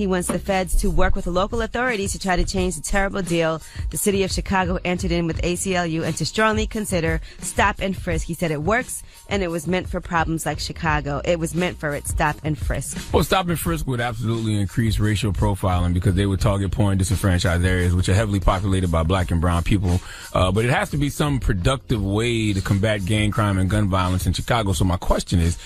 He wants the feds to work with the local authorities to try to change the terrible deal the city of Chicago entered in with ACLU and to strongly consider stop and frisk. He said it works and it was meant for problems like Chicago. It was meant for it, stop and frisk. Well, stop and frisk would absolutely increase racial profiling because they would target poor and disenfranchised areas, which are heavily populated by black and brown people. But it has to be some productive way to combat gang crime and gun violence in Chicago. So my question is,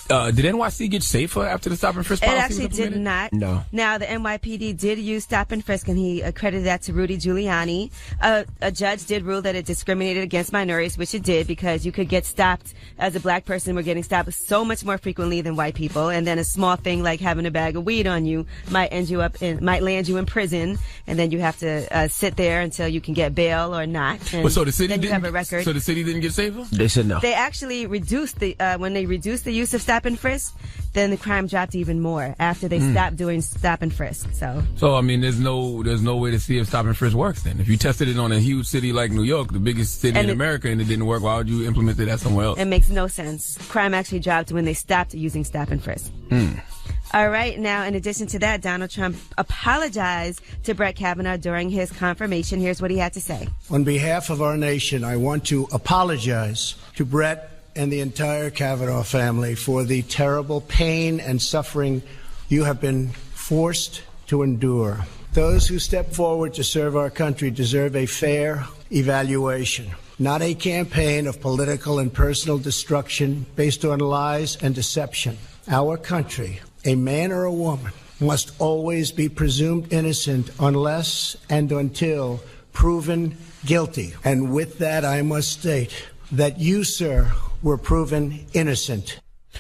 did NYC get safer after the stop and frisk policy? It actually did not. No. Now, the NYPD did use stop and frisk, and he accredited that to Rudy Giuliani. A judge did rule that it discriminated against minorities, which it did, because you could get stopped as a black person. We're getting stopped so much more frequently than white people, and then a small thing like having a bag of weed on you might land you in prison, and then you have to sit there until you can get bail or not. And so the city then you didn't have a record. So the city didn't get safer? They said no. They actually reduced when they reduced the use of stop and frisk, then the crime dropped even more after they stopped doing stop and frisk. So I mean, there's no way to see if stop and frisk works then. If you tested it on a huge city like New York, the biggest city in America, and it didn't work, why would you implement that somewhere else? It makes no sense. Crime actually dropped when they stopped using stop and frisk. All right. Now, in addition to that, Donald Trump apologized to Brett Kavanaugh during his confirmation. Here's what he had to say. On behalf of our nation, I want to apologize to Brett and the entire Kavanaugh family for the terrible pain and suffering you have been forced to endure. Those who step forward to serve our country deserve a fair evaluation, not a campaign of political and personal destruction based on lies and deception. Our country, a man or a woman, must always be presumed innocent unless and until proven guilty. And with that, I must state that you, sir, were proven innocent.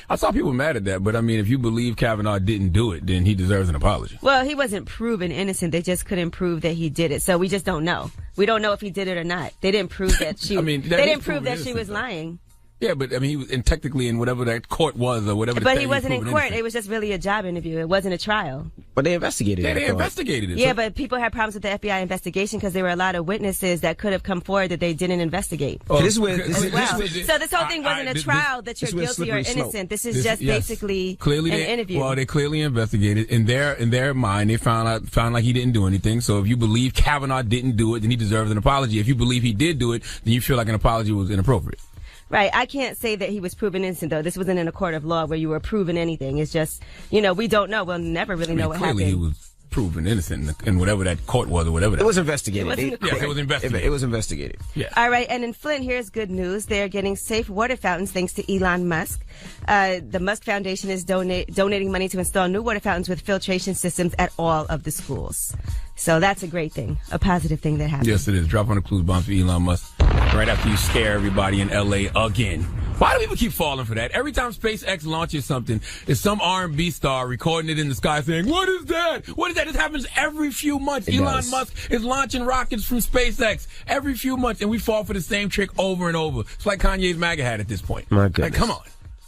I saw people mad at that, but I mean, if you believe Kavanaugh didn't do it, then he deserves an apology. Well, he wasn't proven innocent. They just couldn't prove that he did it. So we just don't know. We don't know if he did it or not. They didn't prove that she. I mean, they didn't prove that she was lying. Yeah, but I mean, he was technically in whatever that court was or whatever. But he wasn't in court. It was just really a job interview. It wasn't a trial. But they investigated it. Yeah, they investigated it. Yeah, but people had problems with the FBI investigation because there were a lot of witnesses that could have come forward that they didn't investigate. So this whole thing wasn't a trial that you're guilty or innocent. This is just basically an interview. Well, they clearly investigated. In their mind, they found like he didn't do anything. So if you believe Kavanaugh didn't do it, then he deserves an apology. If you believe he did do it, then you feel like an apology was inappropriate. Right. I can't say that he was proven innocent, though. This wasn't in a court of law where you were proven anything. It's just, we don't know. We'll never really know what happened. Clearly he was proven innocent in whatever that court was or whatever that was. It was investigated. It was investigated. It was investigated. Yeah. All right. And in Flint, here's good news. They're getting safe water fountains thanks to Elon Musk. The Musk Foundation is donating money to install new water fountains with filtration systems at all of the schools. So that's a great thing, a positive thing that happened. Yes, it is. Drop on the clues bombs for Elon Musk right after you scare everybody in L.A. again. Why do people keep falling for that? Every time SpaceX launches something, it's some R&B star recording it in the sky saying, "What is that? What is that?" This happens every few months. Elon Musk is launching rockets from SpaceX every few months, and we fall for the same trick over and over. It's like Kanye's MAGA hat at this point. My goodness. Like, come on.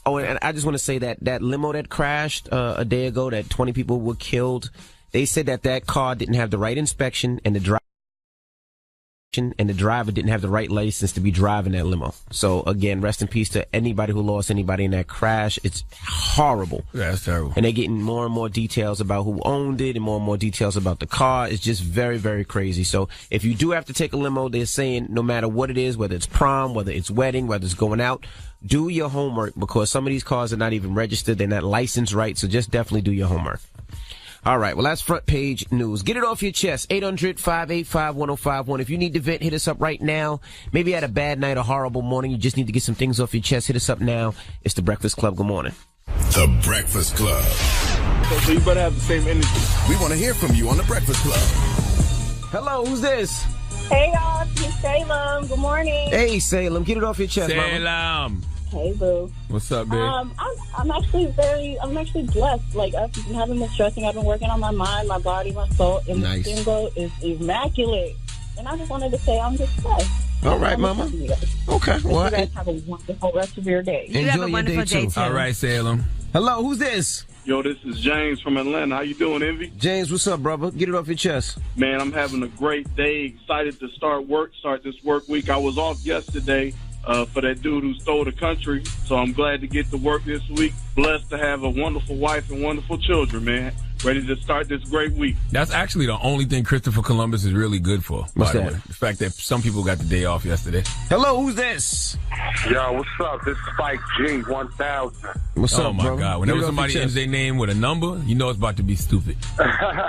Oh, and I just want to say that limo that crashed a day ago, that 20 people were killed, they said that car didn't have the right inspection and the driver didn't have the right license to be driving that limo. So again, rest in peace to anybody who lost anybody in that crash. It's horrible. Yeah, that's terrible. And they're getting more and more details about who owned it and more details about the car. It's just very, very crazy. So if you do have to take a limo, they're saying no matter what it is, whether it's prom, whether it's wedding, whether it's going out, do your homework, because some of these cars are not even registered. They're not licensed right. So just definitely do your homework. All right. Well, that's front page news. Get it off your chest. 800-585-1051. If you need to vent, hit us up right now. Maybe you had a bad night, a horrible morning. You just need to get some things off your chest. Hit us up now. It's The Breakfast Club. Good morning. The Breakfast Club. So you better have the same energy. We want to hear from you on The Breakfast Club. Hello. Who's this? Hey, y'all. It's Salem. Good morning. Hey, Salem. Get it off your chest, Salem. Mama. Hey, boo. What's up, babe? I'm actually blessed. Like, I haven't been stressing. I've been working on my mind, my body, my soul, and nice. The skin glow is immaculate. And I just wanted to say I'm just blessed. All right, Mama. Okay. Well, you guys have a wonderful rest of your day. You have a wonderful day, too. All right, Salem. Hello. Who's this? Yo, this is James from Atlanta. How you doing, Envy? James, what's up, brother? Get it off your chest. Man, I'm having a great day. Excited to start this work week. I was off yesterday for that dude who stole the country, so I'm glad to get to work this week. Blessed to have a wonderful wife and wonderful children, man. ready to start this great week. That's actually the only thing Christopher Columbus is really good for. What's by that? The way. The fact that some people got the day off yesterday. Hello, who's this? Yo, what's up? This is Spike G 1000. What's Oh up, my bro? God! Whenever Get it off somebody your ends chest. their name with a number, you know it's about to be stupid.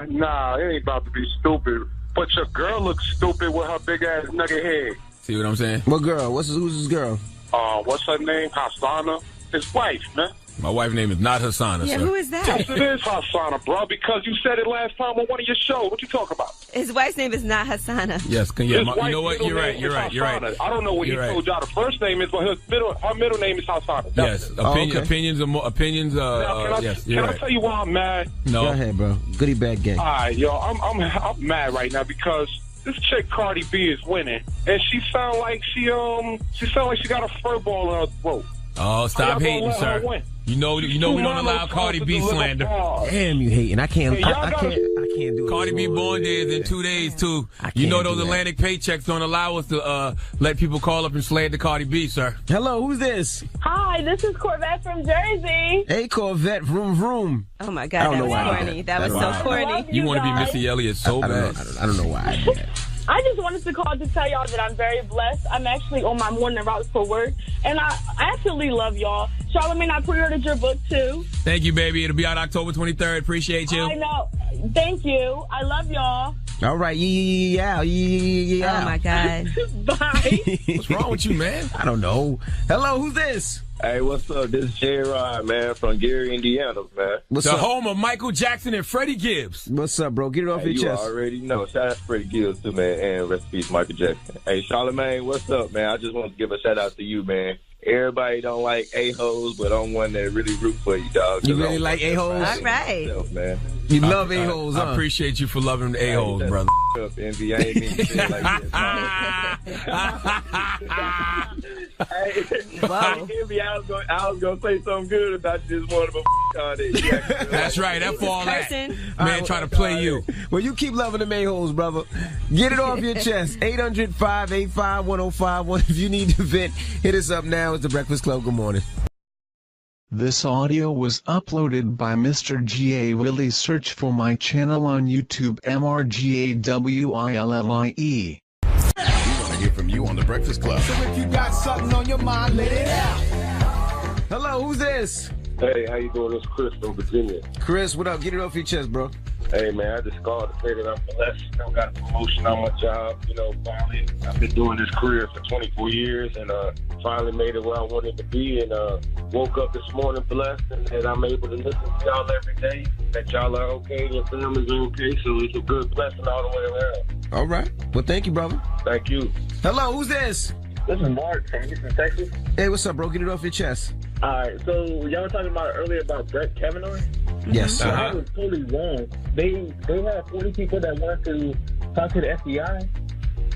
Nah, it ain't about to be stupid. But your girl looks stupid with her big ass nugget head. See what I'm saying? What girl? Who's this girl? What's her name? Hasana. His wife, man. My wife's name is not Hasana, Yeah, sir. who is that? Yes, it is Hasana, bro, because you said it last time on one of your shows. What you talking about? His wife's name is not Hassana. Yes, His you wife's know what? middle You're right. name You're is right. You're right. Hasana. I don't know what You're he right. told y'all the first name is, but her middle name is Hasana. Yes, okay. opinions are more opinions. Now, Yes, can you're I right. tell you why I'm mad? No, Go ahead, bro. Goody bad gang. All right, yo, I'm mad right now because this chick Cardi B is winning, and she sound like she got a fur ball in her throat. Oh, stop How y'all gonna hating, let her sir. win? You know we don't allow Cardi B slander. Damn, you hating. I can't. Hey, I y'all can't do it. Cardi B anymore. born day is in 2 days too. I You know can't those do that. Atlantic paychecks don't allow us to let people call up and slander Cardi B, sir. Hello, who's this? Hi, this is Corvette from Jersey. Hey, Corvette, vroom vroom. Oh my I God, don't that know was why I did corny. that. That was That's so why. corny. Love You want to be guys. Missy Elliott so I bad. don't know why I did that. I just wanted to call to tell y'all that I'm very blessed. I'm actually on my morning route for work, and I absolutely love y'all. Charlamagne, I pre-ordered your book too. Thank you, baby. It'll be out October 23rd. Appreciate you. I know. Thank you. I love y'all. All right, yeah. Oh my God. Bye. What's wrong with you, man? I don't know. Hello, who's this? Hey, what's up? This is J-Rod, man, from Gary, Indiana, man. What's The up? home of Michael Jackson and Freddie Gibbs. What's up, bro? Get it off Hey, your you chest. already know. Shout out to Freddie Gibbs, too, man, and rest in peace, Michael Jackson. Hey, Charlamagne, what's up, man? I just want to give a shout-out to you, man. Everybody don't like a-holes, but I'm one that really root for you, dog. You really like a-holes? All right. Myself, man. You love a-holes, huh? I appreciate you for loving the a-holes, Hey, brother. Up, Envy. I ain't mean to say it like this. Hey, Whoa. Envy, I was gonna say something good about this one of a card. That's right. That for all that. Person. Man trying to play you. Well, you keep loving the a-holes, brother. Get it off your chest. 800-585-1051. If you need to vent, hit us up now. It's The Breakfast Club. Good morning. This audio was uploaded by Mr. G.A. Willie. Search for my channel on YouTube, MRGAWILLIE. We want to hear from you on The Breakfast Club. So if you got something on your mind, let it out. Hello, who's this? Hey, how you doing? It's Chris from Virginia. Chris, what up? Get it off your chest, bro. Hey, man, I just called to say that I'm blessed. Still got a promotion on my job. You know, finally, I've been doing this career for 24 years and finally made it where I wanted to be and woke up this morning blessed and that I'm able to listen to y'all every day, that y'all are okay, your families are okay. So it's a good blessing all the way around. All right. Well, thank you, brother. Thank you. Hello, who's this? This is Mark from Houston, Texas. Hey, what's up, bro? Get it off your chest. All right, so y'all were talking about earlier about Brett Kavanaugh. Yes, So sir. I was totally wrong. They had 40 people that wanted to talk to the FBI,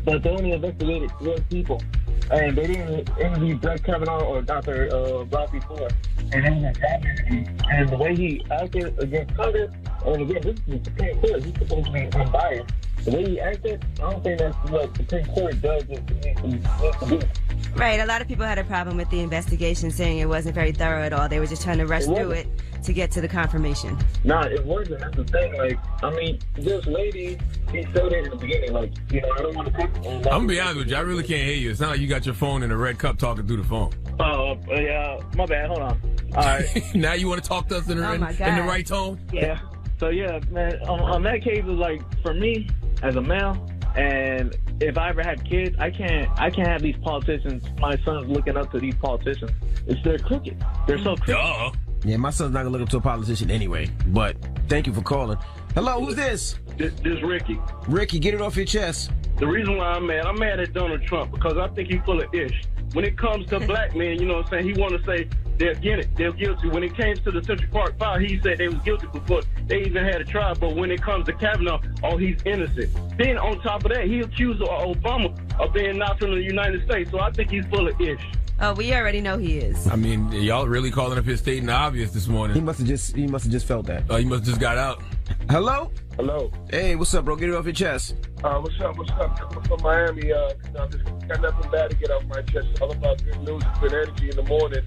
but they only investigated 12 people. And they didn't interview Brett Kavanaugh or Dr. Ralphie Ford. And then and the way he acted against Congress, and again, this is the Supreme Court. He's supposed to be unbiased. The way he acted, I don't think that's what the Supreme Court does needs to do. Right. A lot of people had a problem with the investigation, saying it wasn't very thorough at all. They were just trying to rush through it to get to the confirmation. Nah, it wasn't. That's the thing. Like, I mean, this lady, she said it in the beginning. Like, you know, I don't want to cook. I'm gonna be honest with you. I really can't hear you. It's not like you got your phone in a red cup talking through the phone. Oh, yeah. My bad. Hold on. All right. Now you want to talk to us in the right tone? Yeah. So, yeah, man, on that case, it was like, for me, as a male, and if I ever had kids, I can't have these politicians, my son's looking up to these politicians. They're crooked. They're so crooked. Duh. Yeah, my son's not going to look up to a politician anyway, but thank you for calling. Hello, who's this? This Ricky. Ricky, get it off your chest. The reason why I'm mad at Donald Trump because I think he's full of ish. When it comes to black men, you know what I'm saying, he want to say they're guilty. When it came to the Central Park Fire, he said they was guilty before they even had a trial. But when it comes to Kavanaugh, oh, he's innocent. Then on top of that, he accused Obama of being not from the United States. So I think he's full of ish. Oh, we already know he is. I mean, y'all really calling up his stating the obvious this morning. He must have just felt that. Oh, he must have just got out. Hello? Hello. Hey, what's up, bro? Get it off your chest. What's up? I'm from Miami. I just got nothing bad to get off my chest. It's all about good news and good energy in the morning.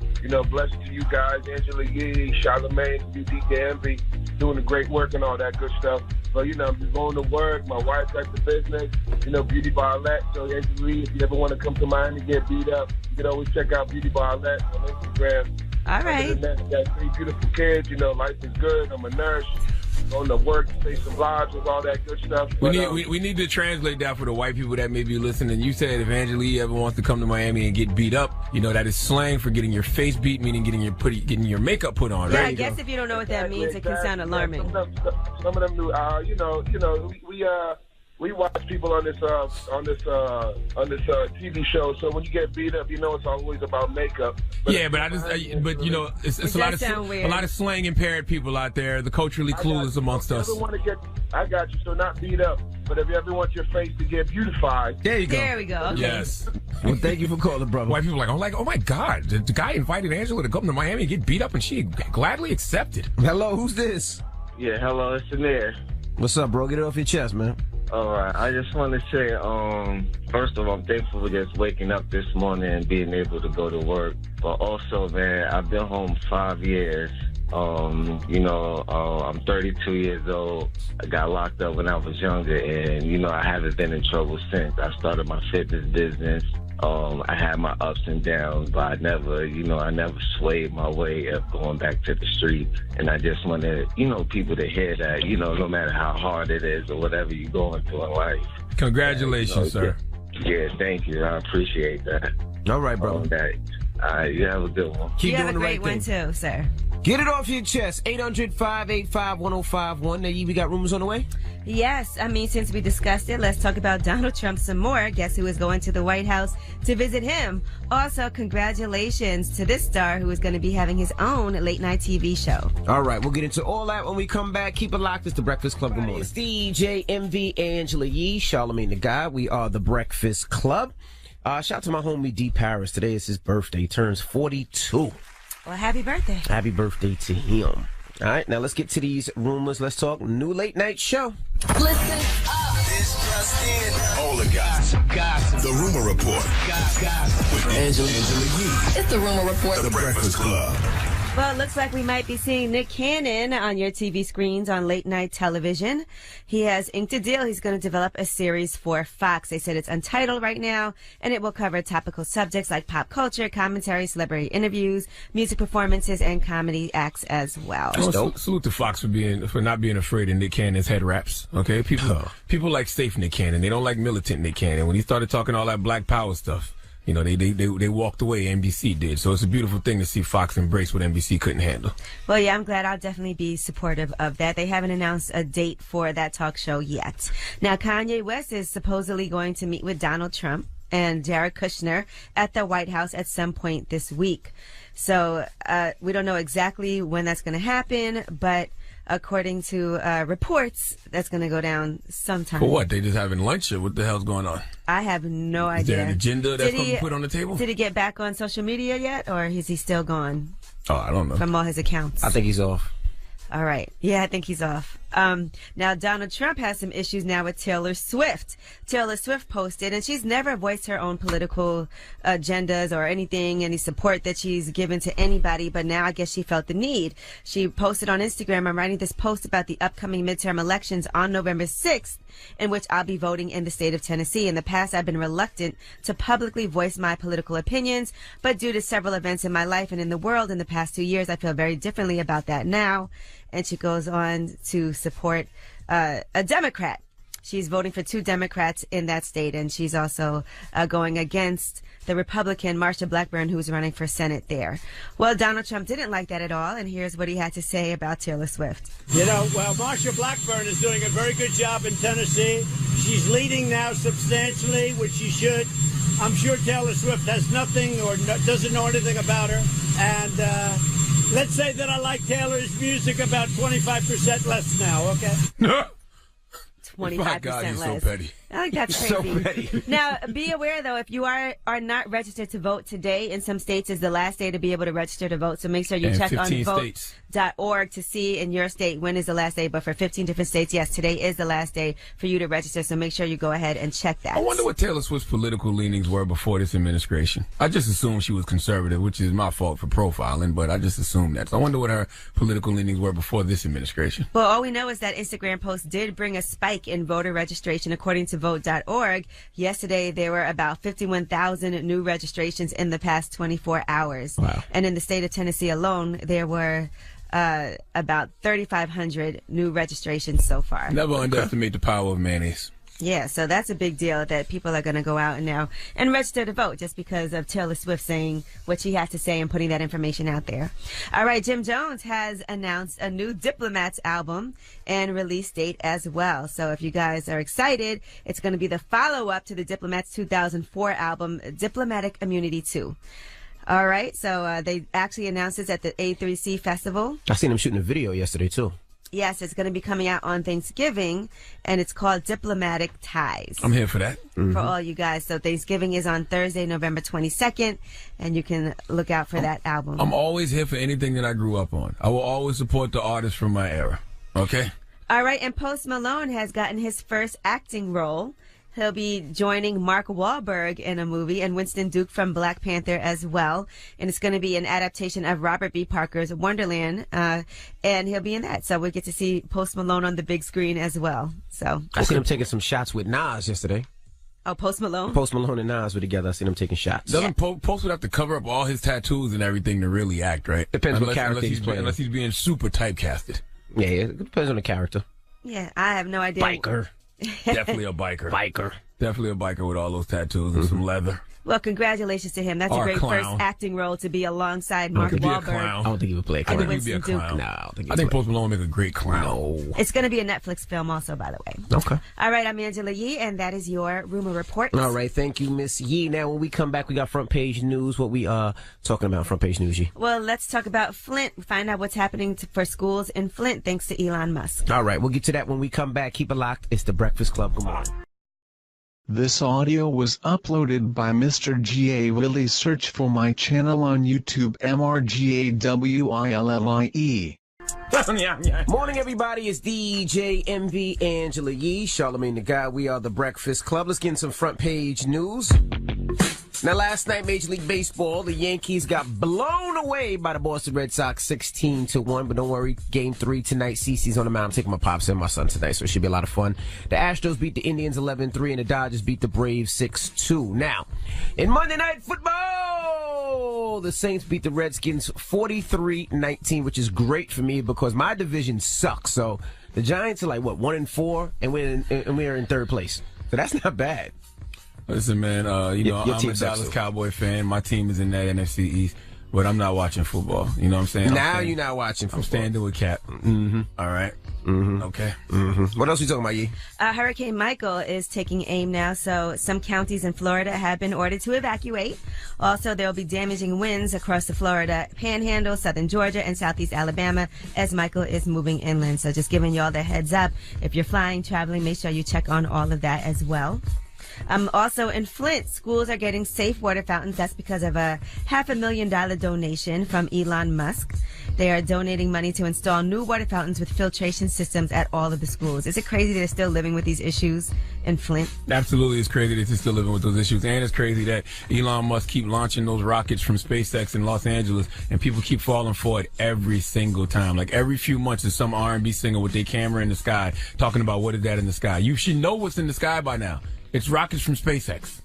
Blessed to you guys, Angela Yee, Charlamagne, DJ Envy, doing the great work and all that good stuff. But, I'm just going to work. My wife got the business, Beauty Barlette. So, Angela Yee, if you ever want to come to Miami and get beat up, you can always check out Beauty Barlette on Instagram. All right. Other than that, I got 3 beautiful kids. Life is good. I'm a nurse. Going to work, save some lives with all that good stuff. We need to translate that for the white people that may be listening. You said if Angela Yee ever wants to come to Miami and get beat up, that is slang for getting your face beat, meaning getting your makeup put on, Yeah, right? I guess if you don't know what that means, it can sound alarming. Some of them new, we watch people on this TV show. So when you get beat up, it's always about makeup. But it's a lot of slang impaired people out there. The culturally clueless amongst us. I got you. So not beat up, but if you ever want your face to get beautified, there you go. There we go. Okay. Yes. Well, thank you for calling, brother. White people are like, oh my God, the guy invited Angela to come to Miami and get beat up, and she gladly accepted. Hello, who's this? Yeah, hello, it's Amir. What's up, bro? Get it off your chest, man. All right, I just want to say, first of all, I'm thankful for just waking up this morning and being able to go to work. But also, man, I've been home 5 years. I'm 32 years old. I got locked up when I was younger, and, I haven't been in trouble since. I started my fitness business. I had my ups and downs, but I never swayed my way up going back to the street. And I just wanted, people to hear that, no matter how hard it is or whatever you're going through in life. Congratulations, sir. Yeah, thank you. I appreciate that. All right, bro. You have a good one. You have a great one, too, sir. Get it off your chest. 800-585-1051. Now, we got rumors on the way? Yes. Since we discussed it, let's talk about Donald Trump some more. Guess who is going to the White House to visit him? Also, congratulations to this star who is going to be having his own late-night TV show. All right. We'll get into all that when we come back. Keep it locked. It's The Breakfast Club. Good morning. It's DJ MV, Angela Yee, Charlamagne the God. We are The Breakfast Club. Shout out to my homie D. Paris. Today is his birthday. He turns 42. Well, happy birthday. Happy birthday to him. All right, now let's get to these rumors. Let's talk new late night show. Listen up. This just in. All the gossip. The Rumor Report. Gossip. With Angela Yee. It's the Rumor Report. The Breakfast Club. Well, it looks like we might be seeing Nick Cannon on your TV screens on late night television. He has inked a deal. He's going to develop a series for Fox. They said it's untitled right now, and it will cover topical subjects like pop culture, commentary, celebrity interviews, music performances, and comedy acts as well. Salute to Fox for not being afraid of Nick Cannon's head wraps. Okay, people like safe Nick Cannon. They don't like militant Nick Cannon. When he started talking all that Black Power stuff, they walked away. NBC did. So it's a beautiful thing to see Fox embrace what NBC couldn't handle. Well, yeah, I'm glad. I'll definitely be supportive of that. They haven't announced a date for that talk show yet. Now, Kanye West is supposedly going to meet with Donald Trump and Jared Kushner at the White House at some point this week. So we don't know exactly when that's going to happen, but according to reports, that's going to go down sometime. For what? They just having lunch, or what the hell's going on? I have no idea. Is there an agenda that's going to be put on the table? Did he get back on social media yet, or is he still gone? Oh, I don't know. From all his accounts. I think he's off. All right. Yeah, I think he's off. Now, Donald Trump has some issues now with Taylor Swift. Taylor Swift posted, and she's never voiced her own political agendas or anything, any support that she's given to anybody, but now I guess she felt the need. She posted on Instagram, I'm writing this post about the upcoming midterm elections on November 6th, in which I'll be voting in the state of Tennessee. In the past, I've been reluctant to publicly voice my political opinions, but due to several events in my life and in the world in the past 2 years, I feel very differently about that now. And she goes on to support a Democrat. She's voting for 2 Democrats in that state, and she's also going against the Republican Marsha Blackburn, who's running for Senate there. Well, Donald Trump didn't like that at all, and here's what he had to say about Taylor Swift. Marsha Blackburn is doing a very good job in Tennessee. She's leading now substantially, which she should. I'm sure Taylor Swift has nothing or doesn't know anything about her, and let's say that I like Taylor's music about 25% less now, okay? 25% God, you're less. so petty. I think that's So crazy. petty. Now, be aware, though, if you are not registered to vote today, in some states is the last day to be able to register to vote. So make sure you And check on 15 states. vote.org to see in your state when is the last day. But for 15 different states, yes, today is the last day for you to register. So make sure you go ahead and check that. I wonder what Taylor Swift's political leanings were before this administration. I just assumed she was conservative, which is my fault for profiling, but I just assumed that. So I wonder what her political leanings were before this administration. Well, all we know is that Instagram post did bring a spike in voter registration, according to vote.org. Yesterday, there were about 51,000 new registrations in the past 24 hours. Wow. And in the state of Tennessee alone, there were about 3,500 new registrations so far. Never underestimate the power of mayonnaise. Yeah, so that's a big deal that people are going to go out now and register to vote just because of Taylor Swift saying what she has to say and putting that information out there. All right, Jim Jones has announced a new Diplomats album and release date as well. So if you guys are excited, it's going to be the follow-up to the Diplomats 2004 album, Diplomatic Immunity 2. All right, so they actually announced this at the A3C Festival. I seen him shooting a video yesterday, too. Yes, it's going to be coming out on Thanksgiving, and it's called Diplomatic Ties. I'm here for that. For all you guys. So Thanksgiving is on Thursday, November 22nd, and you can look out for that album. I'm always here for anything that I grew up on. I will always support the artists from my era. Okay? All right, and Post Malone has gotten his first acting role. He'll be joining Mark Wahlberg in a movie and Winston Duke from Black Panther as well. And it's going to be an adaptation of Robert B. Parker's Wonderland. And he'll be in that. So we'll get to see Post Malone on the big screen as well. So I seen him taking some shots with Nas yesterday. Oh, Post Malone? Post Malone and Nas were together. I seen him taking shots. Doesn't Post would have to cover up all his tattoos and everything to really act, right? Depends what character he's playing. Unless he's being super typecasted. Yeah, it depends on the character. Yeah, I have no idea. Biker. Definitely a biker. Definitely a biker with all those tattoos and some leather. Well, congratulations to him. That's a great first acting role to be alongside Mark Wahlberg. I don't think he would play a clown. I think he'd be a clown. No, I think Post Malone would make a great clown. No. It's going to be a Netflix film also, by the way. Okay. All right, I'm Angela Yee, and that is your Rumor Report. All right, thank you, Miss Yee. Now, when we come back, we got front page news. What we talking about front page news, Yee? Well, let's talk about Flint. Find out what's happening for schools in Flint thanks to Elon Musk. All right, we'll get to that when we come back. Keep it locked. It's The Breakfast Club. Good morning. This audio was uploaded by Mr. G.A. Willie. Search for my channel on YouTube, MRGAWILLIE. Morning, everybody. It's DJ MV Angela Yee, Charlamagne the Guy. We are The Breakfast Club. Let's get in some front page news. Now, last night, Major League Baseball, the Yankees got blown away by the Boston Red Sox 16-1. But don't worry, Game 3 tonight. CeCe's on the mound. I'm taking my pops and my son tonight, so it should be a lot of fun. The Astros beat the Indians 11-3, and the Dodgers beat the Braves 6-2. Now, in Monday Night Football, the Saints beat the Redskins 43-19, which is great for me because my division sucks. So the Giants are like, what, 1-4, and we're in third place. So that's not bad. Listen, man, I'm a team Dallas Cowboy fan. My team is in that NFC East, but I'm not watching football. You know what I'm saying? Now you're not watching football. I'm standing with Cap. Mm-hmm. All right? Mm-hmm. Okay. Mm-hmm. What else are we talking about, Yee? Hurricane Michael is taking aim now, so some counties in Florida have been ordered to evacuate. Also, there will be damaging winds across the Florida Panhandle, southern Georgia, and southeast Alabama as Michael is moving inland. So just giving y'all the heads up. If you're flying, traveling, make sure you check on all of that as well. Also in Flint, schools are getting safe water fountains. That's because of a $500,000 donation from Elon Musk. They are donating money to install new water fountains with filtration systems at all of the schools. Is it crazy they're still living with these issues in Flint? Absolutely, it's crazy that they're still living with those issues. And it's crazy that Elon Musk keep launching those rockets from SpaceX in Los Angeles, and people keep falling for it every single time. Like every few months, there's some R&B singer with their camera in the sky talking about what is that in the sky. You should know what's in the sky by now. It's rockets from SpaceX.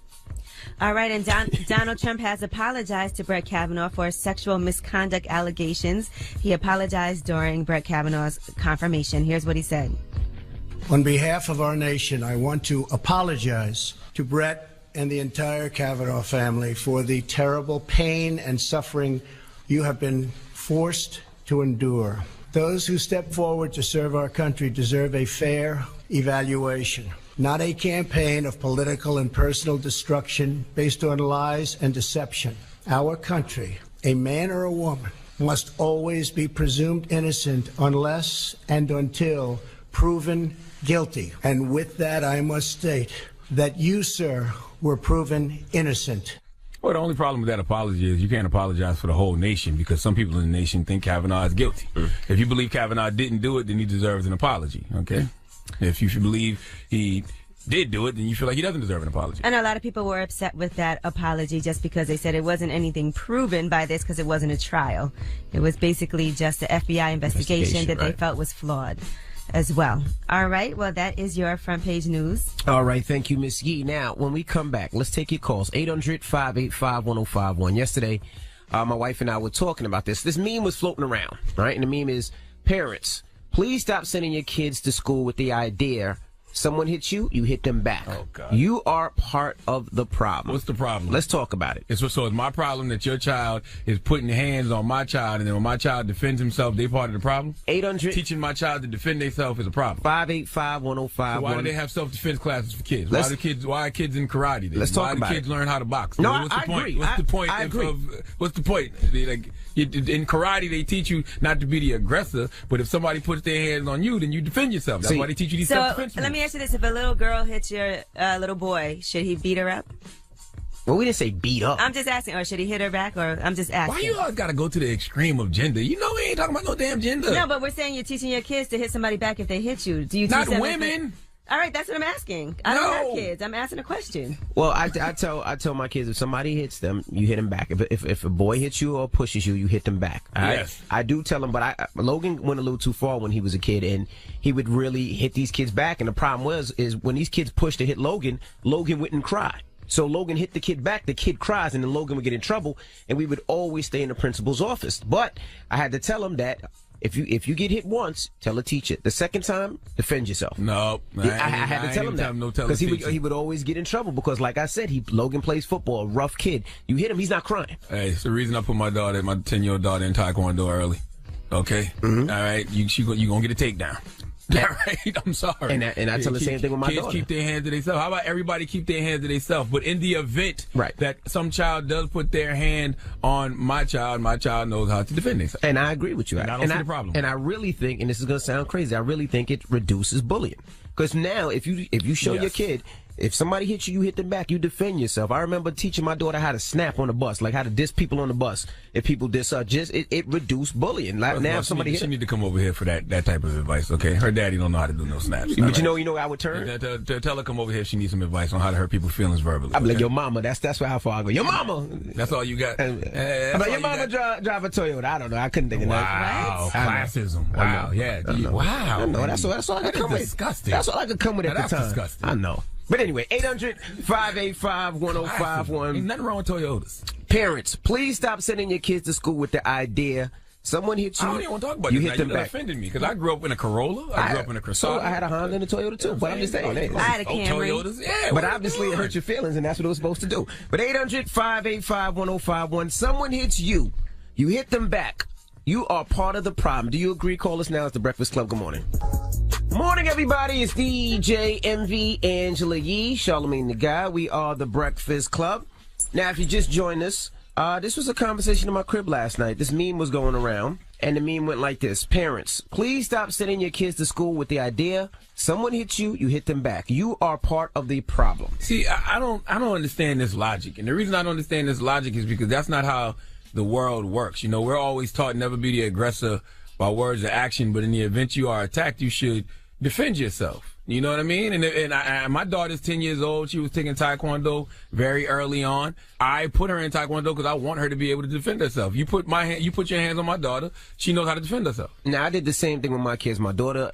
All right, and Donald Trump has apologized to Brett Kavanaugh for sexual misconduct allegations. He apologized during Brett Kavanaugh's confirmation. Here's what he said. On behalf of our nation, I want to apologize to Brett and the entire Kavanaugh family for the terrible pain and suffering you have been forced to endure. Those who step forward to serve our country deserve a fair evaluation, not a campaign of political and personal destruction based on lies and deception. Our country, a man or a woman, must always be presumed innocent unless and until proven guilty. And with that, I must state, that you, sir, were proven innocent. Well, the only problem with that apology is you can't apologize for the whole nation because some people in the nation think Kavanaugh is guilty. If you believe Kavanaugh didn't do it, then he deserves an apology, okay? If you believe he did do it, then you feel like he doesn't deserve an apology. And a lot of people were upset with that apology just because they said it wasn't anything proven by this because it wasn't a trial. It was basically just an FBI investigation that they felt was flawed as well. All right. Well, that is your front page news. All right. Thank you, Miss Yee. Now, when we come back, let's take your calls. 800-585-1051. Yesterday, my wife and I were talking about this. This meme was floating around, right? And the meme is, parents, please stop sending your kids to school with the idea someone hits you, you hit them back. Oh, God. You are part of the problem. What's the problem? Let's talk about it. So it's my problem that your child is putting hands on my child, and then when my child defends himself, they part of the problem? 800. Teaching my child to defend themselves is a problem. 585-1051. So why do they have self-defense classes for kids? Why are kids in karate then? Let's talk why about do kids learn how to box? No, what's the point? agree. What's the point? I agree. What's the point? In karate, they teach you not to be the aggressor, but if somebody puts their hands on you, then you defend yourself. That's why they teach you these self-defense. So let me ask you this. If a little girl hits your little boy, should he beat her up? Well, we didn't say beat up. I'm just asking. Or should he hit her back? Or I'm just asking. Why you always got to go to the extreme of gender? You know we ain't talking about no damn gender. No, but we're saying you're teaching your kids to hit somebody back if they hit you. Do you teach not them women? All right, that's what I'm asking. I don't have kids. I'm asking a question. Well, I tell my kids if somebody hits them, you hit them back. If a boy hits you or pushes you, you hit them back. All right? Yes. I do tell them, but Logan went a little too far when he was a kid, and he would really hit these kids back. And the problem is when these kids pushed to hit Logan, Logan wouldn't cry. So Logan hit the kid back, the kid cries, and then Logan would get in trouble, and we would always stay in the principal's office. But I had to tell him that if you get hit once, tell a teacher. The second time, defend yourself. No, I had to tell him that because he would always get in trouble because, like I said, Logan plays football, a rough kid. You hit him, he's not crying. Hey, it's the reason I put my 10-year-old daughter in Taekwondo early. Okay, all right, you gonna get a takedown. All right, I'm sorry. And I tell the same thing with my daughter. Kids keep their hands to themselves. How about everybody keep their hands to themselves? But in the event that some child does put their hand on my child knows how to defend themselves. And I agree with you. And I don't see the problem. And I really think, and this is going to sound crazy, I really think it reduces bullying. Because now, if you show your kid, if somebody hits you, you hit them back. You defend yourself. I remember teaching my daughter how to snap on the bus, like how to diss people on the bus. If people diss her, it reduced bullying. Like now, if somebody she need to come over here for that type of advice. Okay, her daddy don't know how to do no snaps. But you know, I would turn. Tell her come over here. If she needs some advice on how to hurt people's feelings verbally. I'm like, your mama. That's how far I go. Your mama. That's all you got. Your mama drive a Toyota. I don't know. I couldn't think of that. Wow, classism. Wow, yeah. Wow. No, that's all I could come with. Disgusting. That's all I could come with at the time. Disgusting. I know. But anyway, 800-585-1051. Ain't nothing wrong with Toyotas. Parents, please stop sending your kids to school with the idea someone hits you. I don't even want to talk about you this. hit them back. Offended me because I grew up in a Corolla. I grew up in a Crusader. So I had a Honda and a Toyota too. But I'm just saying, I had a Camry. Toyotas, yeah. But obviously it hurt your feelings, and that's what it was supposed to do. But 800-585-1051. Someone hits you, you hit them back. You are part of the problem. Do you agree? Call us now. It's the Breakfast Club. Good morning. Morning, everybody. It's DJ MV, Angela Yee, Charlamagne the Guy. We are the Breakfast Club. Now, if you just joined us, this was a conversation in my crib last night. This meme was going around, and the meme went like this. Parents, please stop sending your kids to school with the idea someone hits you, you hit them back. You are part of the problem. See, I don't understand this logic. And the reason I don't understand this logic is because that's not how the world works. You know, we're always taught never be the aggressor by words or action, but in the event you are attacked, you should defend yourself. You know what I mean? And my daughter's 10 years old. She was taking Taekwondo very early on. I put her in Taekwondo because I want her to be able to defend herself. You put your hands on my daughter, she knows how to defend herself. Now, I did the same thing with my kids. My daughter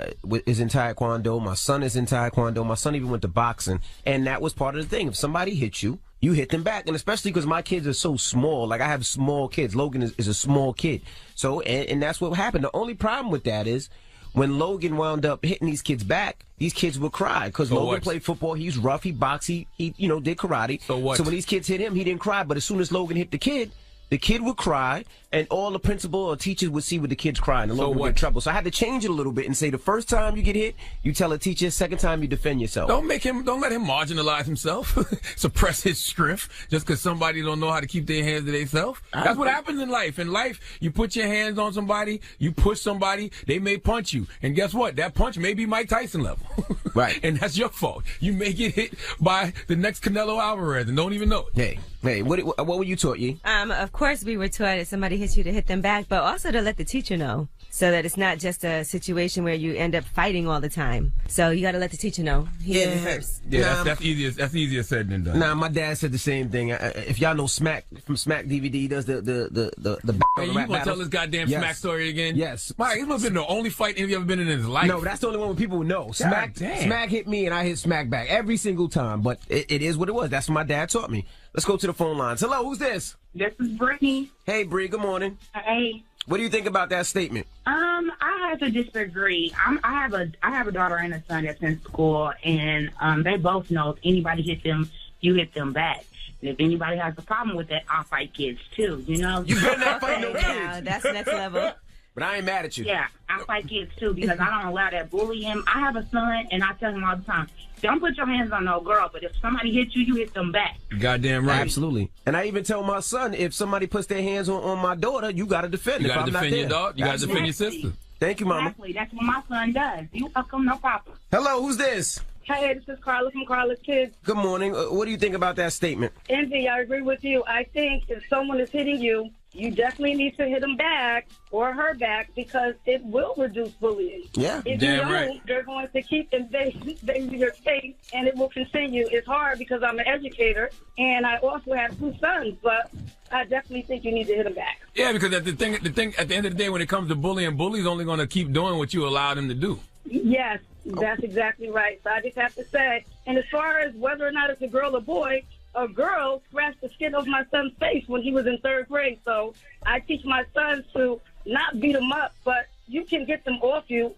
is in Taekwondo. My son is in Taekwondo. My son even went to boxing. And that was part of the thing. If somebody hits you, you hit them back. And especially because my kids are so small. Like, I have small kids. Logan is a small kid. So, and that's what happened. The only problem with that is when Logan wound up hitting these kids back, these kids would cry because Logan played football. He's rough. He boxed. He did karate. So what? So when these kids hit him, he didn't cry. But as soon as Logan hit the kid, the kid would cry, and all the principal or teachers would see what the kid's crying. The So local would what? get in trouble. So I had to change it a little bit and say the first time you get hit, you tell a teacher. Second time you defend yourself. Don't let him marginalize himself, suppress his strength just because somebody don't know how to keep their hands to themselves. That's what happens in life. In life, you put your hands on somebody, you push somebody, they may punch you, and guess what? That punch may be Mike Tyson level, right? And that's your fault. You may get hit by the next Canelo Alvarez and don't even know it. Hey, what were you taught, Yee? Of course, we were taught if somebody hits you to hit them back, but also to let the teacher know, so that it's not just a situation where you end up fighting all the time. So you got to let the teacher know. First. Yeah, that's easier said than done. Nah, my dad said the same thing. If y'all know Smack from Smack DVD, he does the Hey, you gonna tell this goddamn Smack story again? Yes. Mike, this must have been the only fight any ever been in his life. No, that's the only one where people know. Smack hit me and I hit Smack back every single time. But it is what it was. That's what my dad taught me. Let's go to the phone lines. Hello, who's this? This is Brittany. Hey, Bree. Good morning. Hey. What do you think about that statement? I have to disagree. I have a daughter and a son that's in school, and they both know if anybody hit them, you hit them back. And if anybody has a problem with that, I'll fight kids too. You know. You better not fight no kids. Yeah, that's next level. But I ain't mad at you. Yeah, I fight kids too because I don't allow that bullying. I have a son, and I tell him all the time, don't put your hands on no girl, but if somebody hits you, you hit them back. Goddamn right. Absolutely. And I even tell my son, if somebody puts their hands on my daughter, you got to defend. You if got I'm to not defend there. your daughter. You got to defend your sister. Thank you, Mama. Exactly. That's what my son does. You welcome, no problem. Hello, who's this? Hey, this is Carla from Carla's Kids. Good morning. What do you think about that statement? Envy, I agree with you. I think if someone is hitting you, you definitely need to hit them back or her back because it will reduce bullying. Yeah, if damn you don't, right. they're going to keep invading your space, and it will continue. It's hard because I'm an educator, and I also have 2 sons, but I definitely think you need to hit them back. Yeah, because the thing at the end of the day, when it comes to bullying, bully's only going to keep doing what you allow them to do. Yes, that's exactly right. So I just have to say, and as far as whether or not it's a girl or boy, a girl scratched the skin off my son's face when he was in 3rd grade. So I teach my sons to not beat them up, but you can get them off you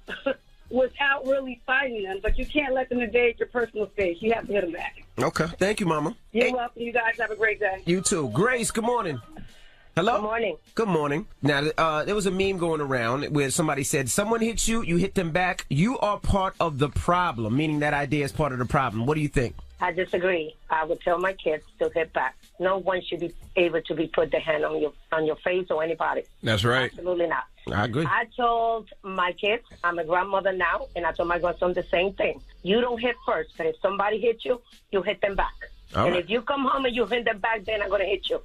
without really fighting them, but you can't let them invade your personal space. You have to hit them back. Okay. Thank you, Mama. You're welcome. You guys have a great day. You too. Grace, good morning. Hello? Good morning. Good morning. Now, there was a meme going around where somebody said, someone hits you, you hit them back. You are part of the problem, meaning that idea is part of the problem. What do you think? I disagree. I would tell my kids to hit back. No one should be able to be put the hand on your face or anybody. That's right. Absolutely not. I agree. I told my kids, I'm a grandmother now, and I told my grandson the same thing. You don't hit first, but if somebody hits you, you hit them back. All and right. if you come home and you hit them back, then I'm going to hit you.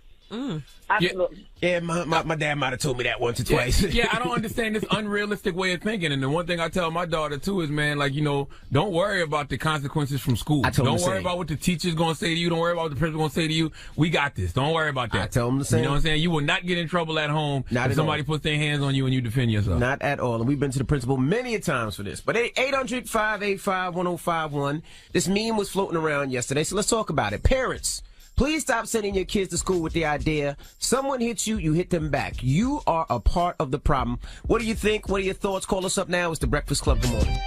Absolutely. Yeah, my dad might have told me that once or twice. Yeah, I don't understand this unrealistic way of thinking. And the one thing I tell my daughter, too, is, man, like, don't worry about the consequences from school. Don't worry about what the teacher's going to say to you. Don't worry about what the principal's going to say to you. We got this. Don't worry about that. I tell them the same. You know what I'm saying? You will not get in trouble at home if somebody puts their hands on you and you defend yourself. Not at all. And we've been to the principal many a times for this. But 800-585-1051. This meme was floating around yesterday, so let's talk about it. Parents, please stop sending your kids to school with the idea, someone hits you, you hit them back. You are a part of the problem. What do you think? What are your thoughts? Call us up now. It's the Breakfast Club. Good morning.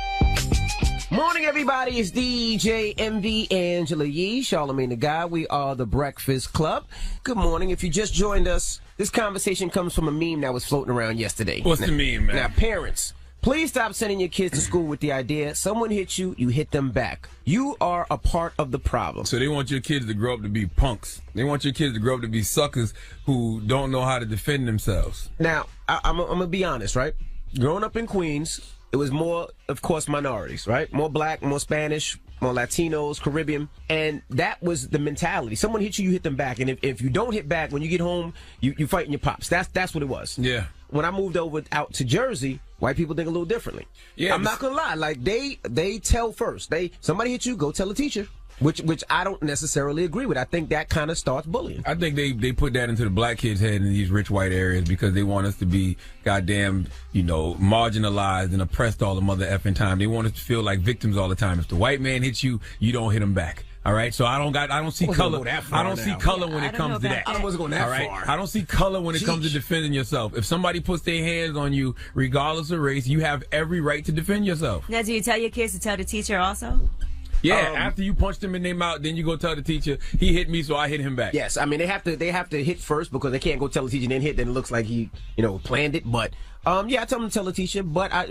Morning, everybody. It's DJ MV, Angela Yee, Charlamagne the Guy. We are the Breakfast Club. Good morning. If you just joined us, this conversation comes from a meme that was floating around yesterday. What's the meme, man? Now, parents, please stop sending your kids to school with the idea, someone hits you, you hit them back. You are a part of the problem. So they want your kids to grow up to be punks. They want your kids to grow up to be suckers who don't know how to defend themselves. Now, I'm going to be honest, right? Growing up in Queens, it was more, of course, minorities, right? More black, more Spanish, more Latinos, Caribbean. And that was the mentality. Someone hits you, you hit them back. And if you don't hit back, when you get home, you fighting your pops. That's what it was. Yeah. When I moved over out to Jersey, white people think a little differently. Yeah, I'm not gonna lie. Like they tell first. Somebody hit you, go tell a teacher. Which I don't necessarily agree with. I think that kind of starts bullying. I think they put that into the black kids' head in these rich white areas because they want us to be goddamn, marginalized and oppressed all the mother effing time. They want us to feel like victims all the time. If the white man hits you, you don't hit him back. All right, so I don't see color. I don't see color when it comes to that. I wasn't going that far. I don't see color when it comes to defending yourself. If somebody puts their hands on you, regardless of race, you have every right to defend yourself. Now, do you tell your kids to tell the teacher also? Yeah, after you punched him in their mouth, then you go tell the teacher he hit me, so I hit him back. Yes, I mean they have to hit first because they can't go tell the teacher and then hit. Then it looks like he planned it. But I tell them to tell the teacher. But I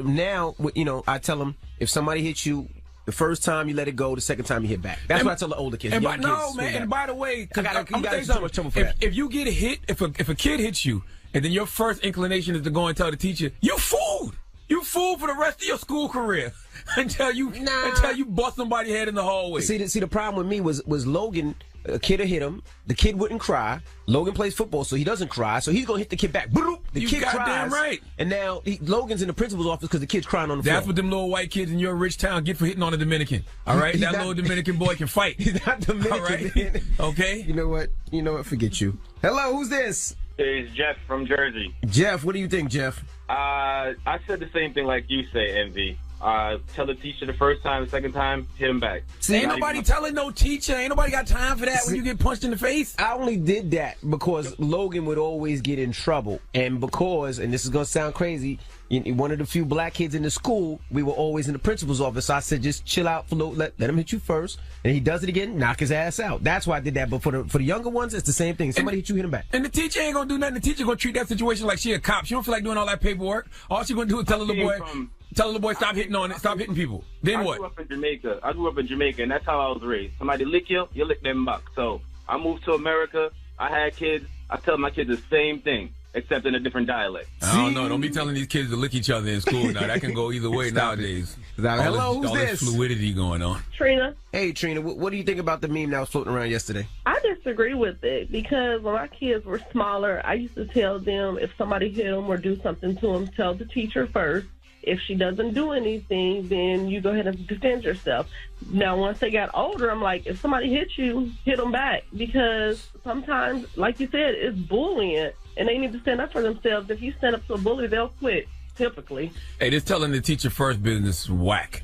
tell them if somebody hits you the first time, you let it go. The second time, you hit back. That's what I tell the older kids. And by the way, I'm gonna tell you something. If you get a hit, if a kid hits you, and then your first inclination is to go and tell the teacher, you fooled. You fooled for the rest of your school career until you bust somebody's head in the hallway. See, the problem with me was Logan. A kid had hit him. The kid wouldn't cry. Logan plays football, so he doesn't cry. So he's gonna hit the kid back. The kid cries. Goddamn right. And now Logan's in the principal's office because the kid's crying on the floor. That's what them little white kids in your rich town get for hitting on a Dominican. All right, that little Dominican boy can fight. He's not Dominican. All right, man. Okay. You know what? Forget you. Hello, who's this? It's Jeff from Jersey. Jeff, what do you think, Jeff? I said the same thing like you say, Envy. Tell the teacher the first time, the second time, hit him back. See, ain't nobody telling no teacher. Ain't nobody got time for that when you get punched in the face. I only did that because Logan would always get in trouble. And this is going to sound crazy, one of the few black kids in the school, we were always in the principal's office. So I said, just chill out, let him hit you first. And he does it again, knock his ass out. That's why I did that. But for the younger ones, it's the same thing. Somebody hit you, hit him back. And the teacher ain't going to do nothing. The teacher going to treat that situation like she a cop. She don't feel like doing all that paperwork. All she going to do is tell the little boy, stop hitting people. Then what? I grew up in Jamaica, and that's how I was raised. Somebody lick you lick them back. So I moved to America. I had kids. I tell my kids the same thing, except in a different dialect. I don't know. Don't be telling these kids to lick each other in school now. That can go either way nowadays. Hello, who's all this? This fluidity going on. Trina. Hey, Trina. What do you think about the meme that was floating around yesterday? I disagree with it because when my kids were smaller, I used to tell them if somebody hit them or do something to them, tell the teacher first. If she doesn't do anything, then you go ahead and defend yourself. Now, once they got older, I'm like, if somebody hits you, hit them back. Because sometimes, like you said, it's bullying, and they need to stand up for themselves. If you stand up to a bully, they'll quit, typically. Hey, this telling the teacher first business is whack.